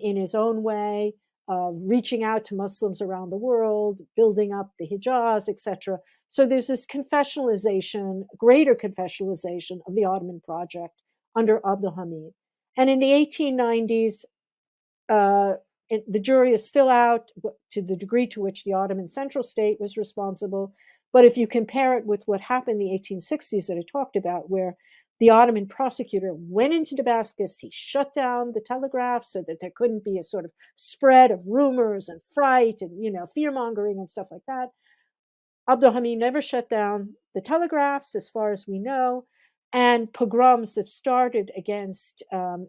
in his own way, reaching out to Muslims around the world, building up the Hijaz, etc. So there's this confessionalization, greater confessionalization of the Ottoman project under Abdulhamid. And in the 1890s, uh, the jury is still out to the degree to which the Ottoman central state was responsible. But if you compare it with what happened in the 1860s that I talked about, where the Ottoman prosecutor went into Damascus, he shut down the telegraph so that there couldn't be a sort of spread of rumors and fright and fear mongering and stuff like that. Abdulhamid never shut down the telegraphs, as far as we know, and pogroms that started against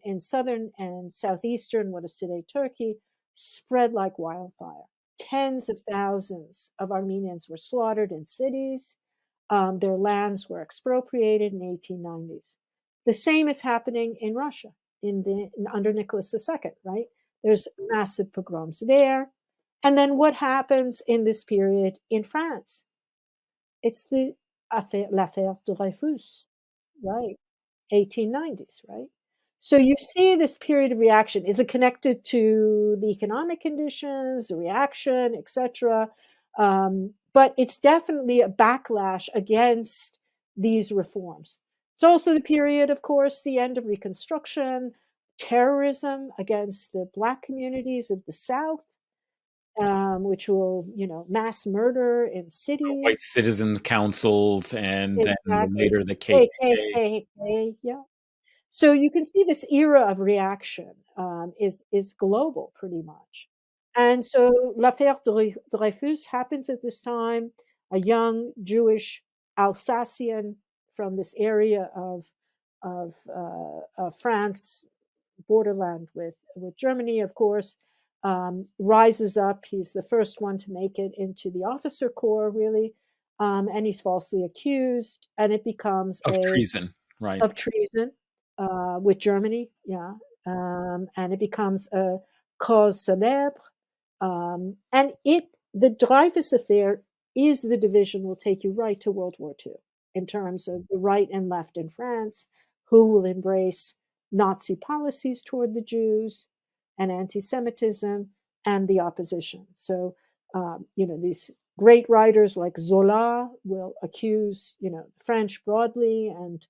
in southern and southeastern what is today Turkey spread like wildfire. Tens of thousands of Armenians were slaughtered in cities. Their lands were expropriated in the 1890s. The same is happening in Russia under Nicholas II, right? There's massive pogroms there. And then what happens in this period in France? It's the l'affaire Dreyfus, right? 1890s, right? So you see this period of reaction. Is it connected to the economic conditions, the reaction, etc.? But it's definitely a backlash against these reforms. It's also the period, of course, the end of Reconstruction, terrorism against the Black communities of the South, which will, mass murder in white cities. citizen councils and then Exactly. later the KKK? KKK, yeah. So you can see this era of reaction is global pretty much. And so l'affaire Dreyfus happens at this time. A young Jewish Alsatian from this area of France, borderland with Germany, of course, rises up. He's the first one to make it into the officer corps, really, and he's falsely accused, and it becomes Of treason, right? of treason with Germany, yeah, and it becomes a cause célèbre, and the Dreyfus affair is the division will take you right to World War II in terms of the right and left in France, who will embrace Nazi policies toward the Jews and anti-Semitism and the opposition. So, these great writers like Zola will accuse, the French broadly, and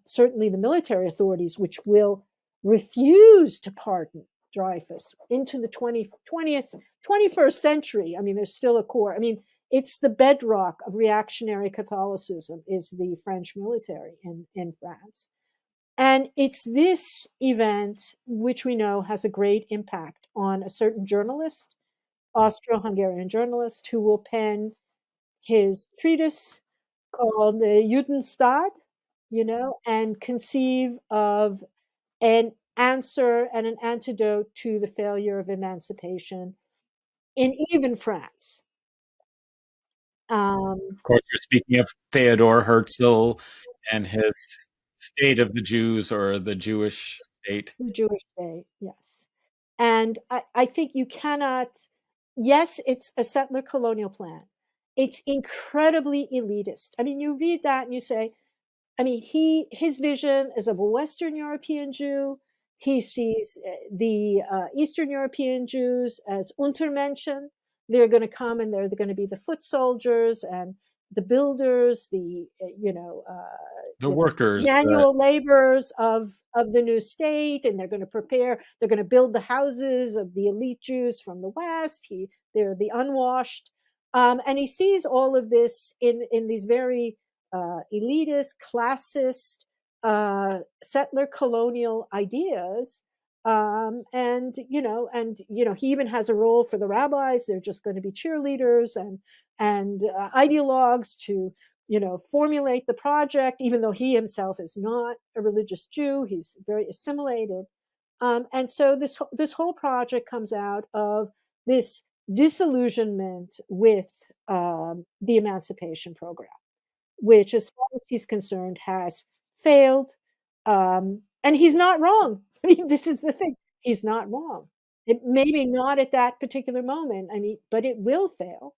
certainly the military authorities, which will refuse to pardon Dreyfus into the 21st century. I mean, there's still a core. I mean, it's the bedrock of reactionary Catholicism is the French military in France. And it's this event, which we know has a great impact on a certain journalist, Austro-Hungarian journalist, who will pen his treatise called the Judenstaat, and conceive of an answer and an antidote to the failure of emancipation in even France. Um, Of course, you're speaking of Theodor Herzl and his State of the Jews, or the Jewish state. the Jewish state, yes. And I think you cannot, yes, it's a settler colonial plan. It's incredibly elitist. I mean, you read that and you say, I mean, his vision is of a Western European Jew. He sees the Eastern European Jews as Untermenschen. They're going to come and they're going to be the foot soldiers and the builders, the The workers, manual laborers of the new state, and they're going to prepare. They're going to build the houses of the elite Jews from the West. They're the unwashed, and he sees all of this in these very elitist, classist, settler colonial ideas. He even has a role for the rabbis. They're just going to be cheerleaders and ideologues to formulate the project, even though he himself is not a religious Jew. He's very assimilated. And so this whole project comes out of this disillusionment with the emancipation program, which, as far as he's concerned, has failed. And he's not wrong. I mean, this is the thing. He's not wrong. It maybe not at that particular moment. I mean, but it will fail.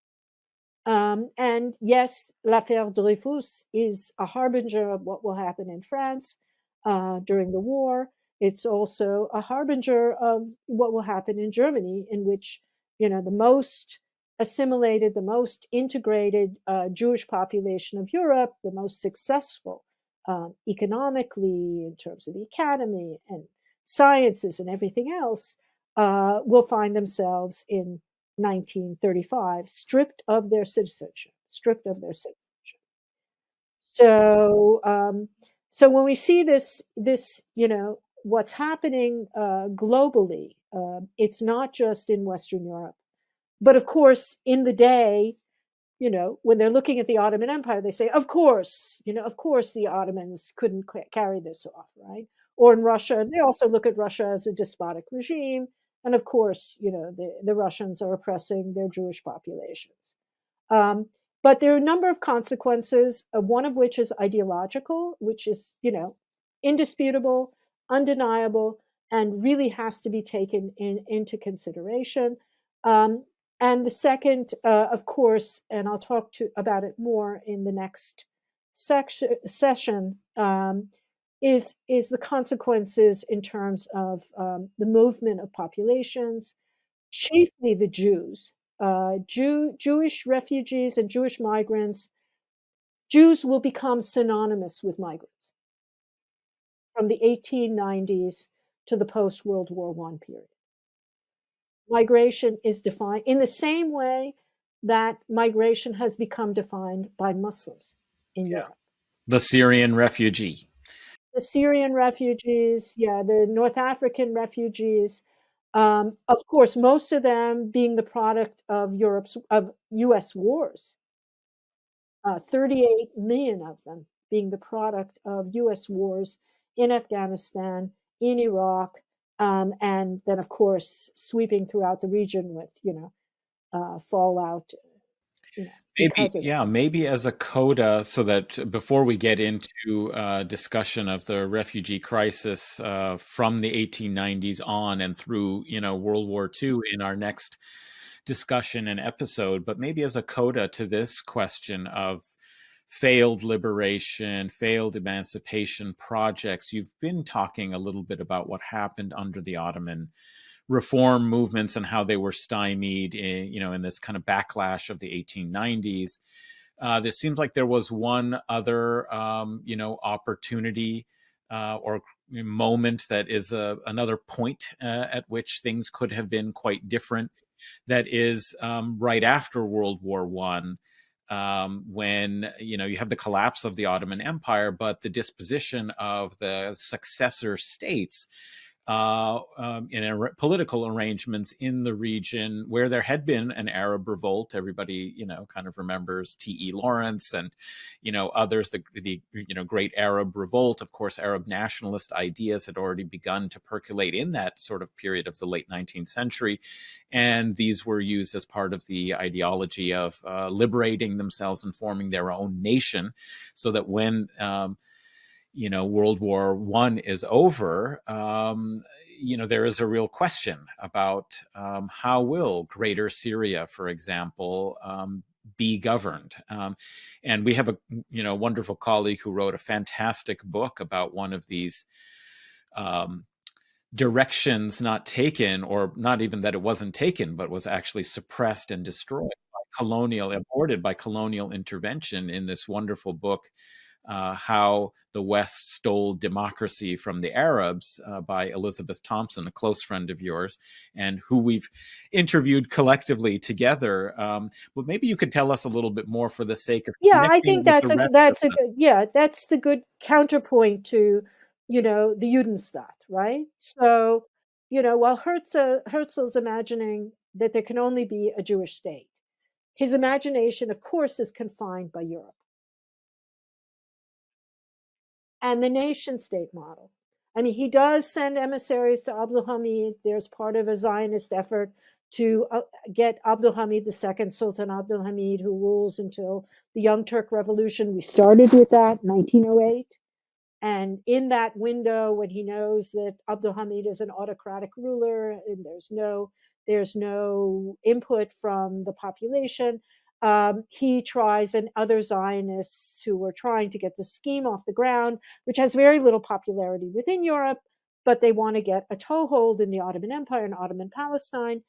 And yes, l'affaire Dreyfus is a harbinger of what will happen in France during the war. It's also a harbinger of what will happen in Germany, in which the most assimilated, the most integrated Jewish population of Europe, the most successful economically in terms of the academy and sciences and everything else, will find themselves in 1935 stripped of their citizenship. So when we see this what's happening globally, it's not just in Western Europe, but of course in the day, when they're looking at the Ottoman Empire, they say, of course the Ottomans couldn't carry this off, right? Or in Russia, they also look at Russia as a despotic regime. And of course, the Russians are oppressing their Jewish populations. Um, but there are a number of consequences, one of which is ideological, which is, indisputable, undeniable, and really has to be taken into consideration. Um, and the second, of course, and I'll talk about it more in the next session, is the consequences in terms of the movement of populations, chiefly the Jews, Jewish refugees and Jewish migrants. Jews will become synonymous with migrants from the 1890s to the post-World War I period. Migration is defined in the same way that migration has become defined by Muslims in Yeah. Europe. The Syrian refugee. The Syrian refugees, yeah, the North African refugees, Of course, most of them being the product of U.S. wars. 38 million of them being the product of U.S. wars in Afghanistan, in Iraq, and then, of course, sweeping throughout the region with, fallout, Maybe, because of yeah, that. maybe as a coda, so that before we get into discussion of the refugee crisis from the 1890s on and through, World War II in our next discussion and episode, but maybe as a coda to this question of failed liberation, failed emancipation projects, you've been talking a little bit about what happened under the Ottoman reform movements and how they were stymied in this kind of backlash of the 1890s. There seems like there was one other, opportunity or moment that is another point at which things could have been quite different. That is right after World War One, when you have the collapse of the Ottoman Empire, but the disposition of the successor states in political arrangements in the region where there had been an Arab revolt. Everybody, kind of remembers T.E. Lawrence and, others, the great Arab revolt. Of course, Arab nationalist ideas had already begun to percolate in that sort of period of the late 19th century. And these were used as part of the ideology of liberating themselves and forming their own nation, so that when World War One is over, there is a real question about how will Greater Syria, for example, be governed. And we have a wonderful colleague who wrote a fantastic book about one of these directions not taken, or not even that it wasn't taken, but was actually suppressed and destroyed aborted by colonial intervention, in this wonderful book, How the West Stole Democracy from the Arabs, by Elizabeth Thompson, a close friend of yours, and who we've interviewed collectively together. But maybe you could tell us a little bit more, for the sake of Yeah, I connecting think it with the rest of that's a the. good, that's the good counterpoint to, the Judenstaat, right? So, while Herzl's imagining that there can only be a Jewish state, his imagination, of course, is confined by Europe and the nation state model. I mean, he does send emissaries to Abdul Hamid. There's part of a Zionist effort to get Abdul Hamid II, Sultan Abdul Hamid, who rules until the Young Turk Revolution. We started with that, 1908. And in that window, when he knows that Abdul Hamid is an autocratic ruler and there's no input from the population, he tries, and other Zionists who were trying to get the scheme off the ground, which has very little popularity within Europe, but they want to get a toehold in the Ottoman Empire and Ottoman Palestine.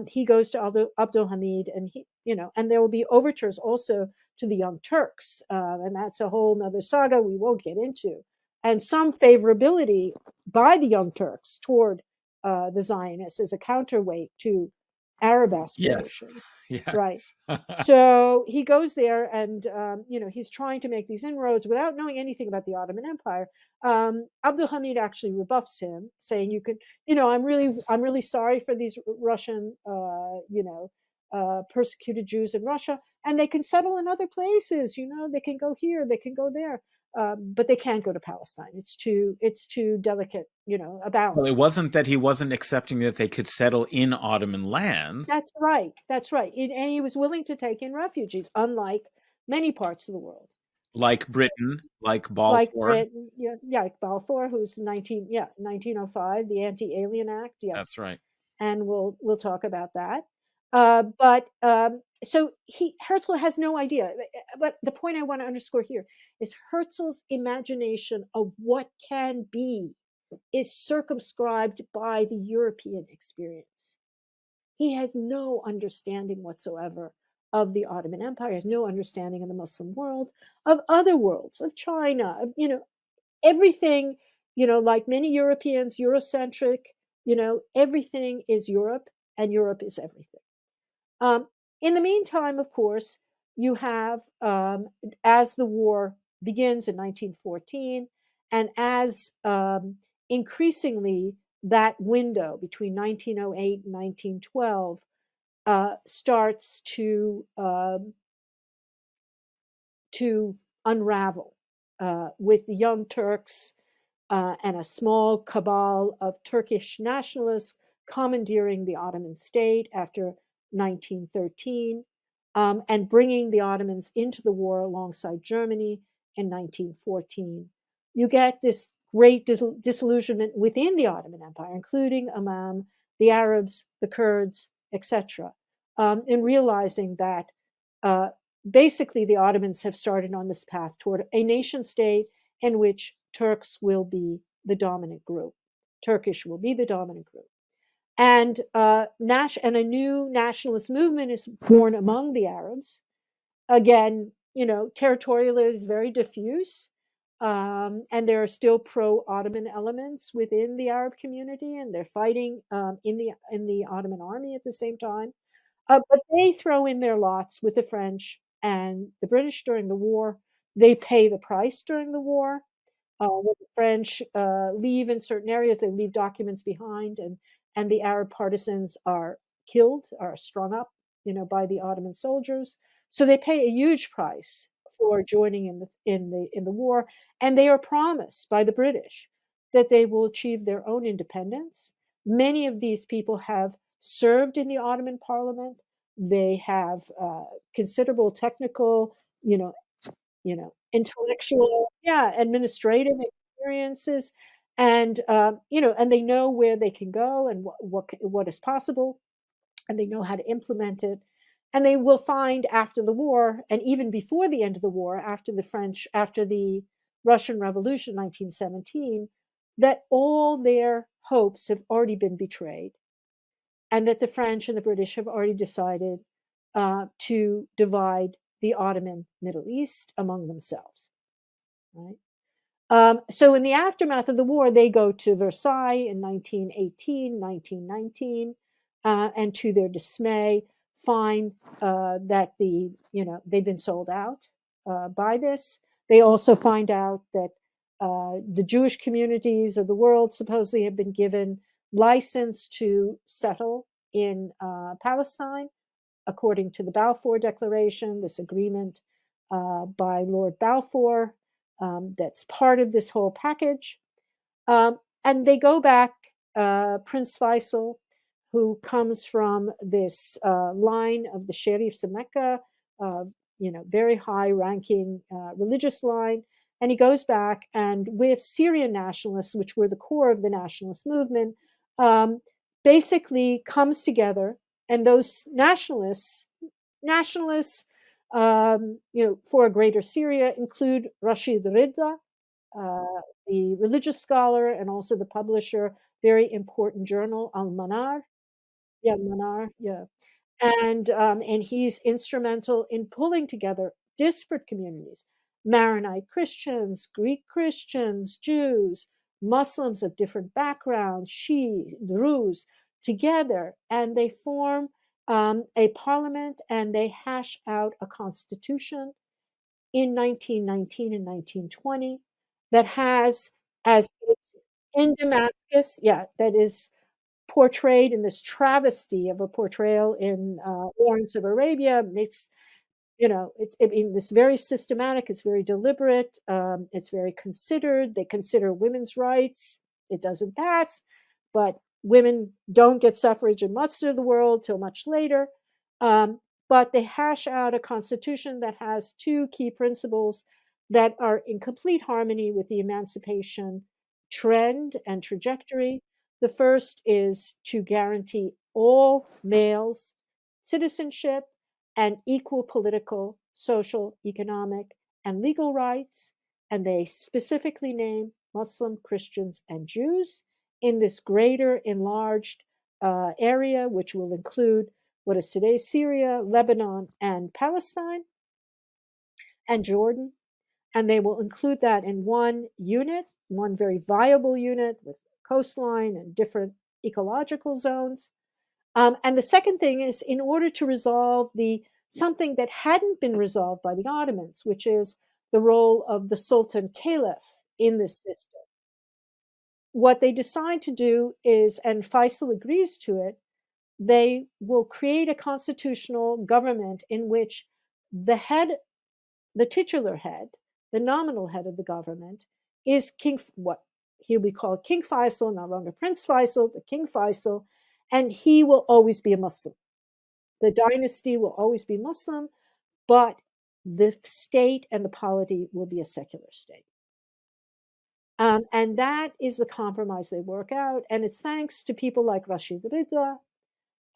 He goes to Abdul Hamid, and and there will be overtures also to the Young Turks, and that's a whole nother saga we won't get into. And some favorability by the Young Turks toward the Zionists as a counterweight to Arab Yes, aspirations, right? yes. So he goes there, and he's trying to make these inroads without knowing anything about the Ottoman Empire. Abdul Hamid actually rebuffs him, saying, "You can, I'm really sorry for these Russian, persecuted Jews in Russia, and they can settle in other places. They can go here, they can go there, but they can't go to Palestine. It's too delicate, a Well, it balance." wasn't that he wasn't accepting that they could settle in Ottoman lands. That's right. That's right. And he was willing to take in refugees, unlike many parts of the world, Like Britain, like like Balfour. Britain, like Balfour, who's 1905, the Anti-Alien Act, That's yes, right. and we'll talk about that. But so Herzl has no idea. But the point I want to underscore here is Herzl's imagination of what can be is circumscribed by the European experience. He has no understanding whatsoever of the Ottoman Empire, has no understanding of the Muslim world, of other worlds, of China, everything, like many Europeans, Eurocentric, everything is Europe, and Europe is everything. Um, in the meantime, of course, you have, as the war begins in 1914, and as increasingly that window between 1908 and 1912 starts to unravel with the Young Turks and a small cabal of Turkish nationalists commandeering the Ottoman state after 1913 and bringing the Ottomans into the war alongside Germany in 1914. You get this great disillusionment within the Ottoman Empire, including among the Arabs, the Kurds, etc., in realizing that uh, basically the Ottomans have started on this path toward a nation state in which Turks will be the dominant group. Turkish will be the dominant group. And and a new nationalist movement is born among the Arabs. Again, territorial is very diffuse, and there are still pro-Ottoman elements within the Arab community, and they're fighting in the Ottoman army at the same time. But they throw in their lots with the French and the British during the war. They pay the price during the war. When the French leave in certain areas, they leave documents behind, and the Arab partisans are killed, are strung up, by the Ottoman soldiers. So they pay a huge price for joining in the war, and they are promised by the British that they will achieve their own independence. Many of these people have served in the Ottoman Parliament. They have considerable technical, you know, intellectual, yeah, administrative experiences, and and they know where they can go and what is possible, and they know how to implement it. And they will find after the war, and even before the end of the war, after the Russian Revolution, 1917, that all their hopes have already been betrayed, and that the French and the British have already decided to divide the Ottoman Middle East among themselves. Right? So in the aftermath of the war, they go to Versailles in 1918, 1919, and to their dismay, find that they've been sold out by this. They also find out that the Jewish communities of the world supposedly have been given license to settle in Palestine, according to the Balfour Declaration, this agreement by Lord Balfour, that's part of this whole package. And they go back, Prince Faisal, who comes from this line of the Sheriffs of Mecca, very high ranking religious line. And he goes back and with Syrian nationalists, which were the core of the nationalist movement, basically comes together. And those nationalists, for a greater Syria include Rashid Ridha, the religious scholar and also the publisher, very important journal, Al Manar. Yeah, Manar. Yeah, and he's instrumental in pulling together disparate communities: Maronite Christians, Greek Christians, Jews, Muslims of different backgrounds, Shia, Druze, together, and they form a parliament, and they hash out a constitution in 1919 and 1920 that has as its in Damascus, yeah, that is portrayed in this travesty of a portrayal in Lawrence of Arabia. Makes it's this very systematic, it's very deliberate, it's very considered. They consider women's rights. It doesn't pass, but women don't get suffrage in much of the world till much later. Um, but they hash out a constitution that has two key principles that are in complete harmony with the emancipation trend and trajectory. The first is to guarantee all males citizenship and equal political, social, economic, and legal rights. And they specifically name Muslim, Christians, and Jews in this greater enlarged area, which will include what is today Syria, Lebanon, and Palestine, and Jordan. And they will include that in one unit, one very viable unit with coastline and different ecological zones. And the second thing is, in order to resolve the something that hadn't been resolved by the Ottomans, which is the role of the Sultan Caliph in this system. what they decide to do is, and Faisal agrees to it, they will create a constitutional government in which the head, the titular head, the nominal head of the government, is King, what here we call King Faisal, no longer Prince Faisal, but King Faisal, and he will always be a Muslim. The dynasty will always be Muslim, but the state and the polity will be a secular state. And that is the compromise they work out. And it's thanks to people like Rashid Rida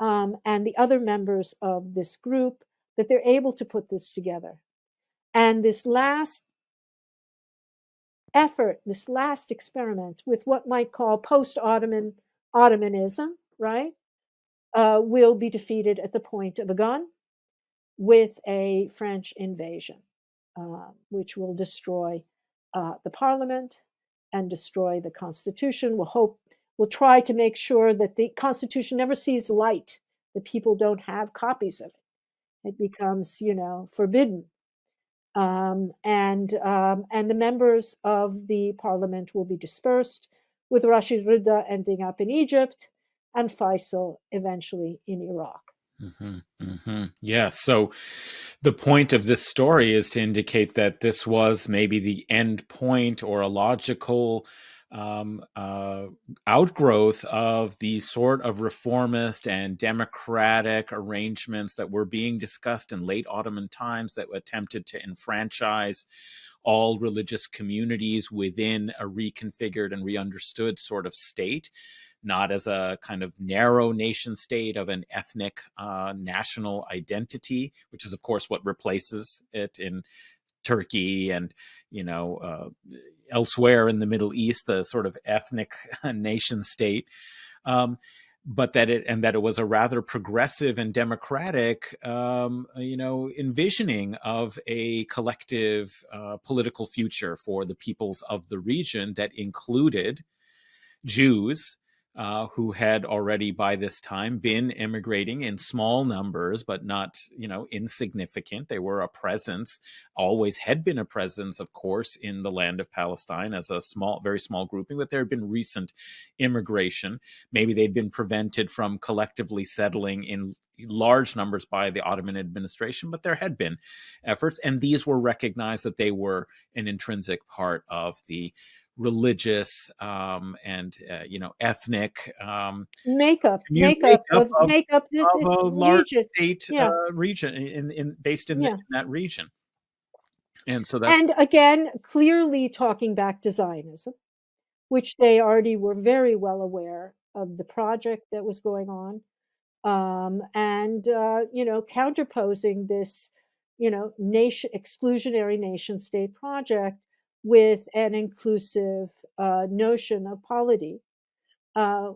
and the other members of this group that they're able to put this together. And this last effort, this last experiment with what might call Ottomanism, right, will be defeated at the point of a gun with a French invasion, which will destroy the parliament and destroy the constitution. We'll try to make sure that the constitution never sees light, that people don't have copies of it. It becomes, forbidden. And the members of the parliament will be dispersed, with Rashid Rida ending up in Egypt and Faisal eventually in Iraq. Mm-hmm, mm-hmm. Yeah. So the point of this story is to indicate that this was maybe the end point or a logical outgrowth of the sort of reformist and democratic arrangements that were being discussed in late Ottoman times that attempted to enfranchise all religious communities within a reconfigured and reunderstood sort of state, not as a kind of narrow nation state of an ethnic national identity, which is, of course, what replaces it in Turkey and, elsewhere in the Middle East, the sort of ethnic nation state. But that it was a rather progressive and democratic, envisioning of a collective political future for the peoples of the region that included Jews, who had already by this time been immigrating in small numbers, but not, insignificant. They were a presence, always had been a presence, of course, in the land of Palestine as a very small grouping, but there had been recent immigration. Maybe they'd been prevented from collectively settling in large numbers by the Ottoman administration, but there had been efforts, and these were recognized that they were an intrinsic part of the religious and ethnic Makeup of this a large region. state Yeah. region based in that region. And so and again, clearly talking back to Zionism, which they already were very well aware of the project that was going on, and counterposing this, exclusionary nation state project with an inclusive notion of polity,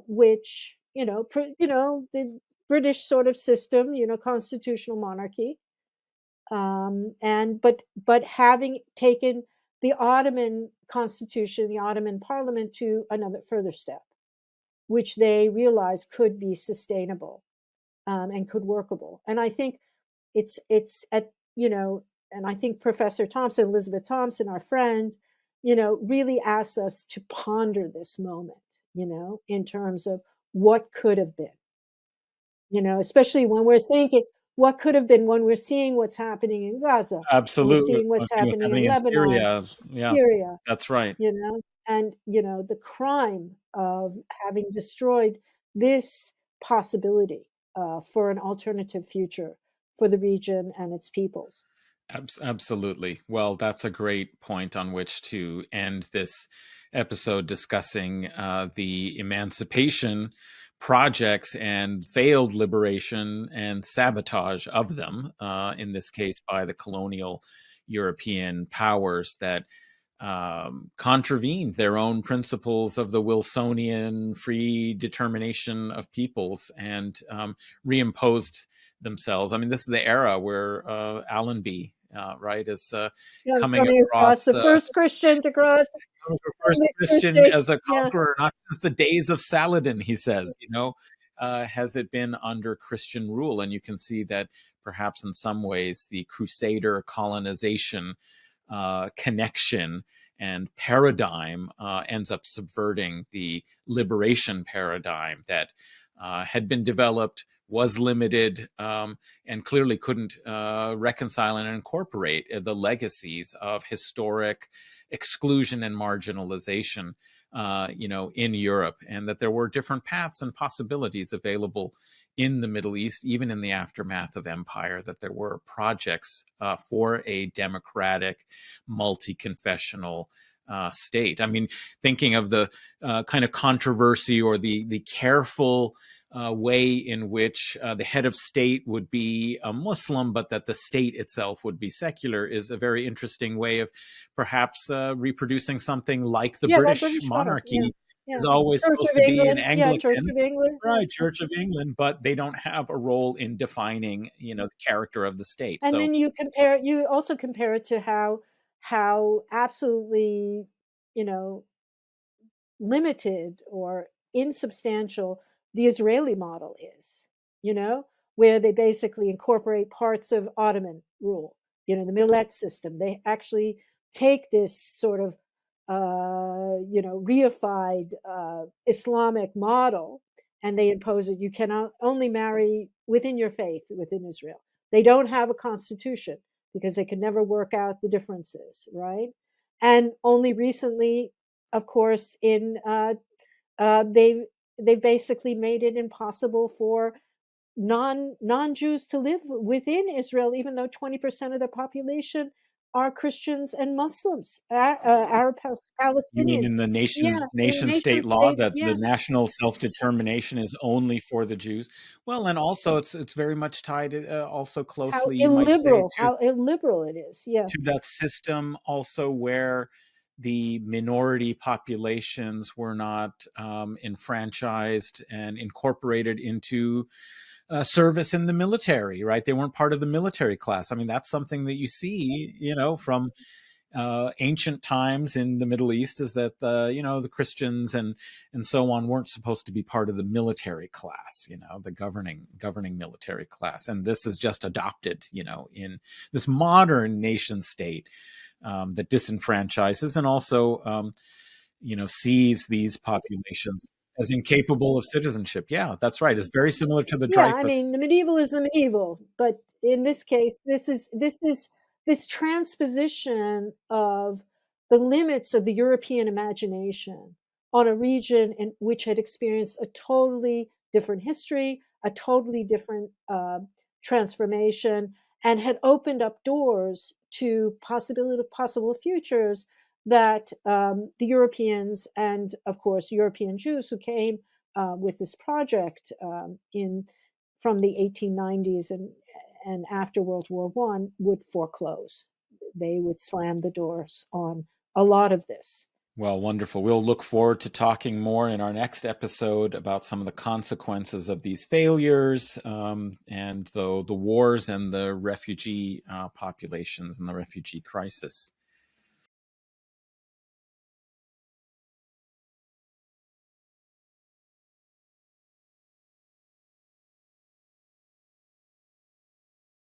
which the British sort of system, constitutional monarchy, but having taken the Ottoman constitution, the Ottoman parliament to another further step, which they realized could be sustainable and could workable. And I think it's at and I think Professor Thompson, Elizabeth Thompson, our friend, really asks us to ponder this moment, in terms of what could have been, especially when we're thinking what could have been, when we're seeing what's happening in Gaza, when we're absolutely, seeing what's see what's happening in happening in Lebanon, Syria. Yeah, Syria, that's right. and the crime of having destroyed this possibility for an alternative future for the region and its peoples. Absolutely. Well, that's a great point on which to end this episode, discussing the emancipation projects and failed liberation and sabotage of them, in this case by the colonial European powers that contravened their own principles of the Wilsonian free determination of peoples and reimposed themselves. I mean, this is the era where Allenby, right, is coming across the first Christian to cross. the first Christian as a conqueror, not since the days of Saladin, he says, has it been under Christian rule. And you can see that perhaps in some ways the Crusader colonization connection and paradigm ends up subverting the liberation paradigm that had been developed, was limited, and clearly couldn't reconcile and incorporate the legacies of historic exclusion and marginalization, in Europe, and that there were different paths and possibilities available in the Middle East, even in the aftermath of empire, that there were projects for a democratic, multi-confessional state. I mean, thinking of the kind of controversy or the careful way in which the head of state would be a Muslim, but that the state itself would be secular, is a very interesting way of perhaps reproducing something like the Yeah, like British British monarchy. monarchy Yeah. is always Church supposed of to be an England. Yeah, Church Anglican, of England. right? Church of England, but they don't have a role in defining, the character of the state. And So then you also compare it to how absolutely, you know, limited or insubstantial the Israeli model is, you know, where they basically incorporate parts of Ottoman rule, the millet system. They actually take this sort of, reified Islamic model and they impose it. You cannot only marry within your faith within Israel. They don't have a constitution because they could never work out the differences, right? And only recently, of course, in they've basically made it impossible for non-Jews to live within Israel, even though 20% of the population are Christians and Muslims, Arab you mean Palestinians. in the Yeah, in the nation nation state law state. that the Yeah, national self-determination is only for the Jews? Well, and also it's very much tied also closely, you might say, how illiberal it is. Yeah, to that system also where the minority populations were not enfranchised and incorporated into service in the military, right? They weren't part of the military class. I mean, that's something that you see, from ancient times in the Middle East, is that the Christians and so on weren't supposed to be part of the military class, the governing military class, and this is just adopted, in this modern nation state that disenfranchises and also sees these populations as incapable of citizenship. Yeah, that's right. It's very similar to the yeah. I mean, Dreyfus. the medieval is the medieval, but in this case, this is this transposition of the limits of the European imagination on a region in which had experienced a totally different history, a totally different transformation, and had opened up doors to possible futures that the Europeans and, of course, European Jews who came with this project in from the 1890s and after World War One would foreclose. They would slam the doors on a lot of this. Well, wonderful. We'll look forward to talking more in our next episode about some of the consequences of these failures, and the wars and the refugee populations and the refugee crisis.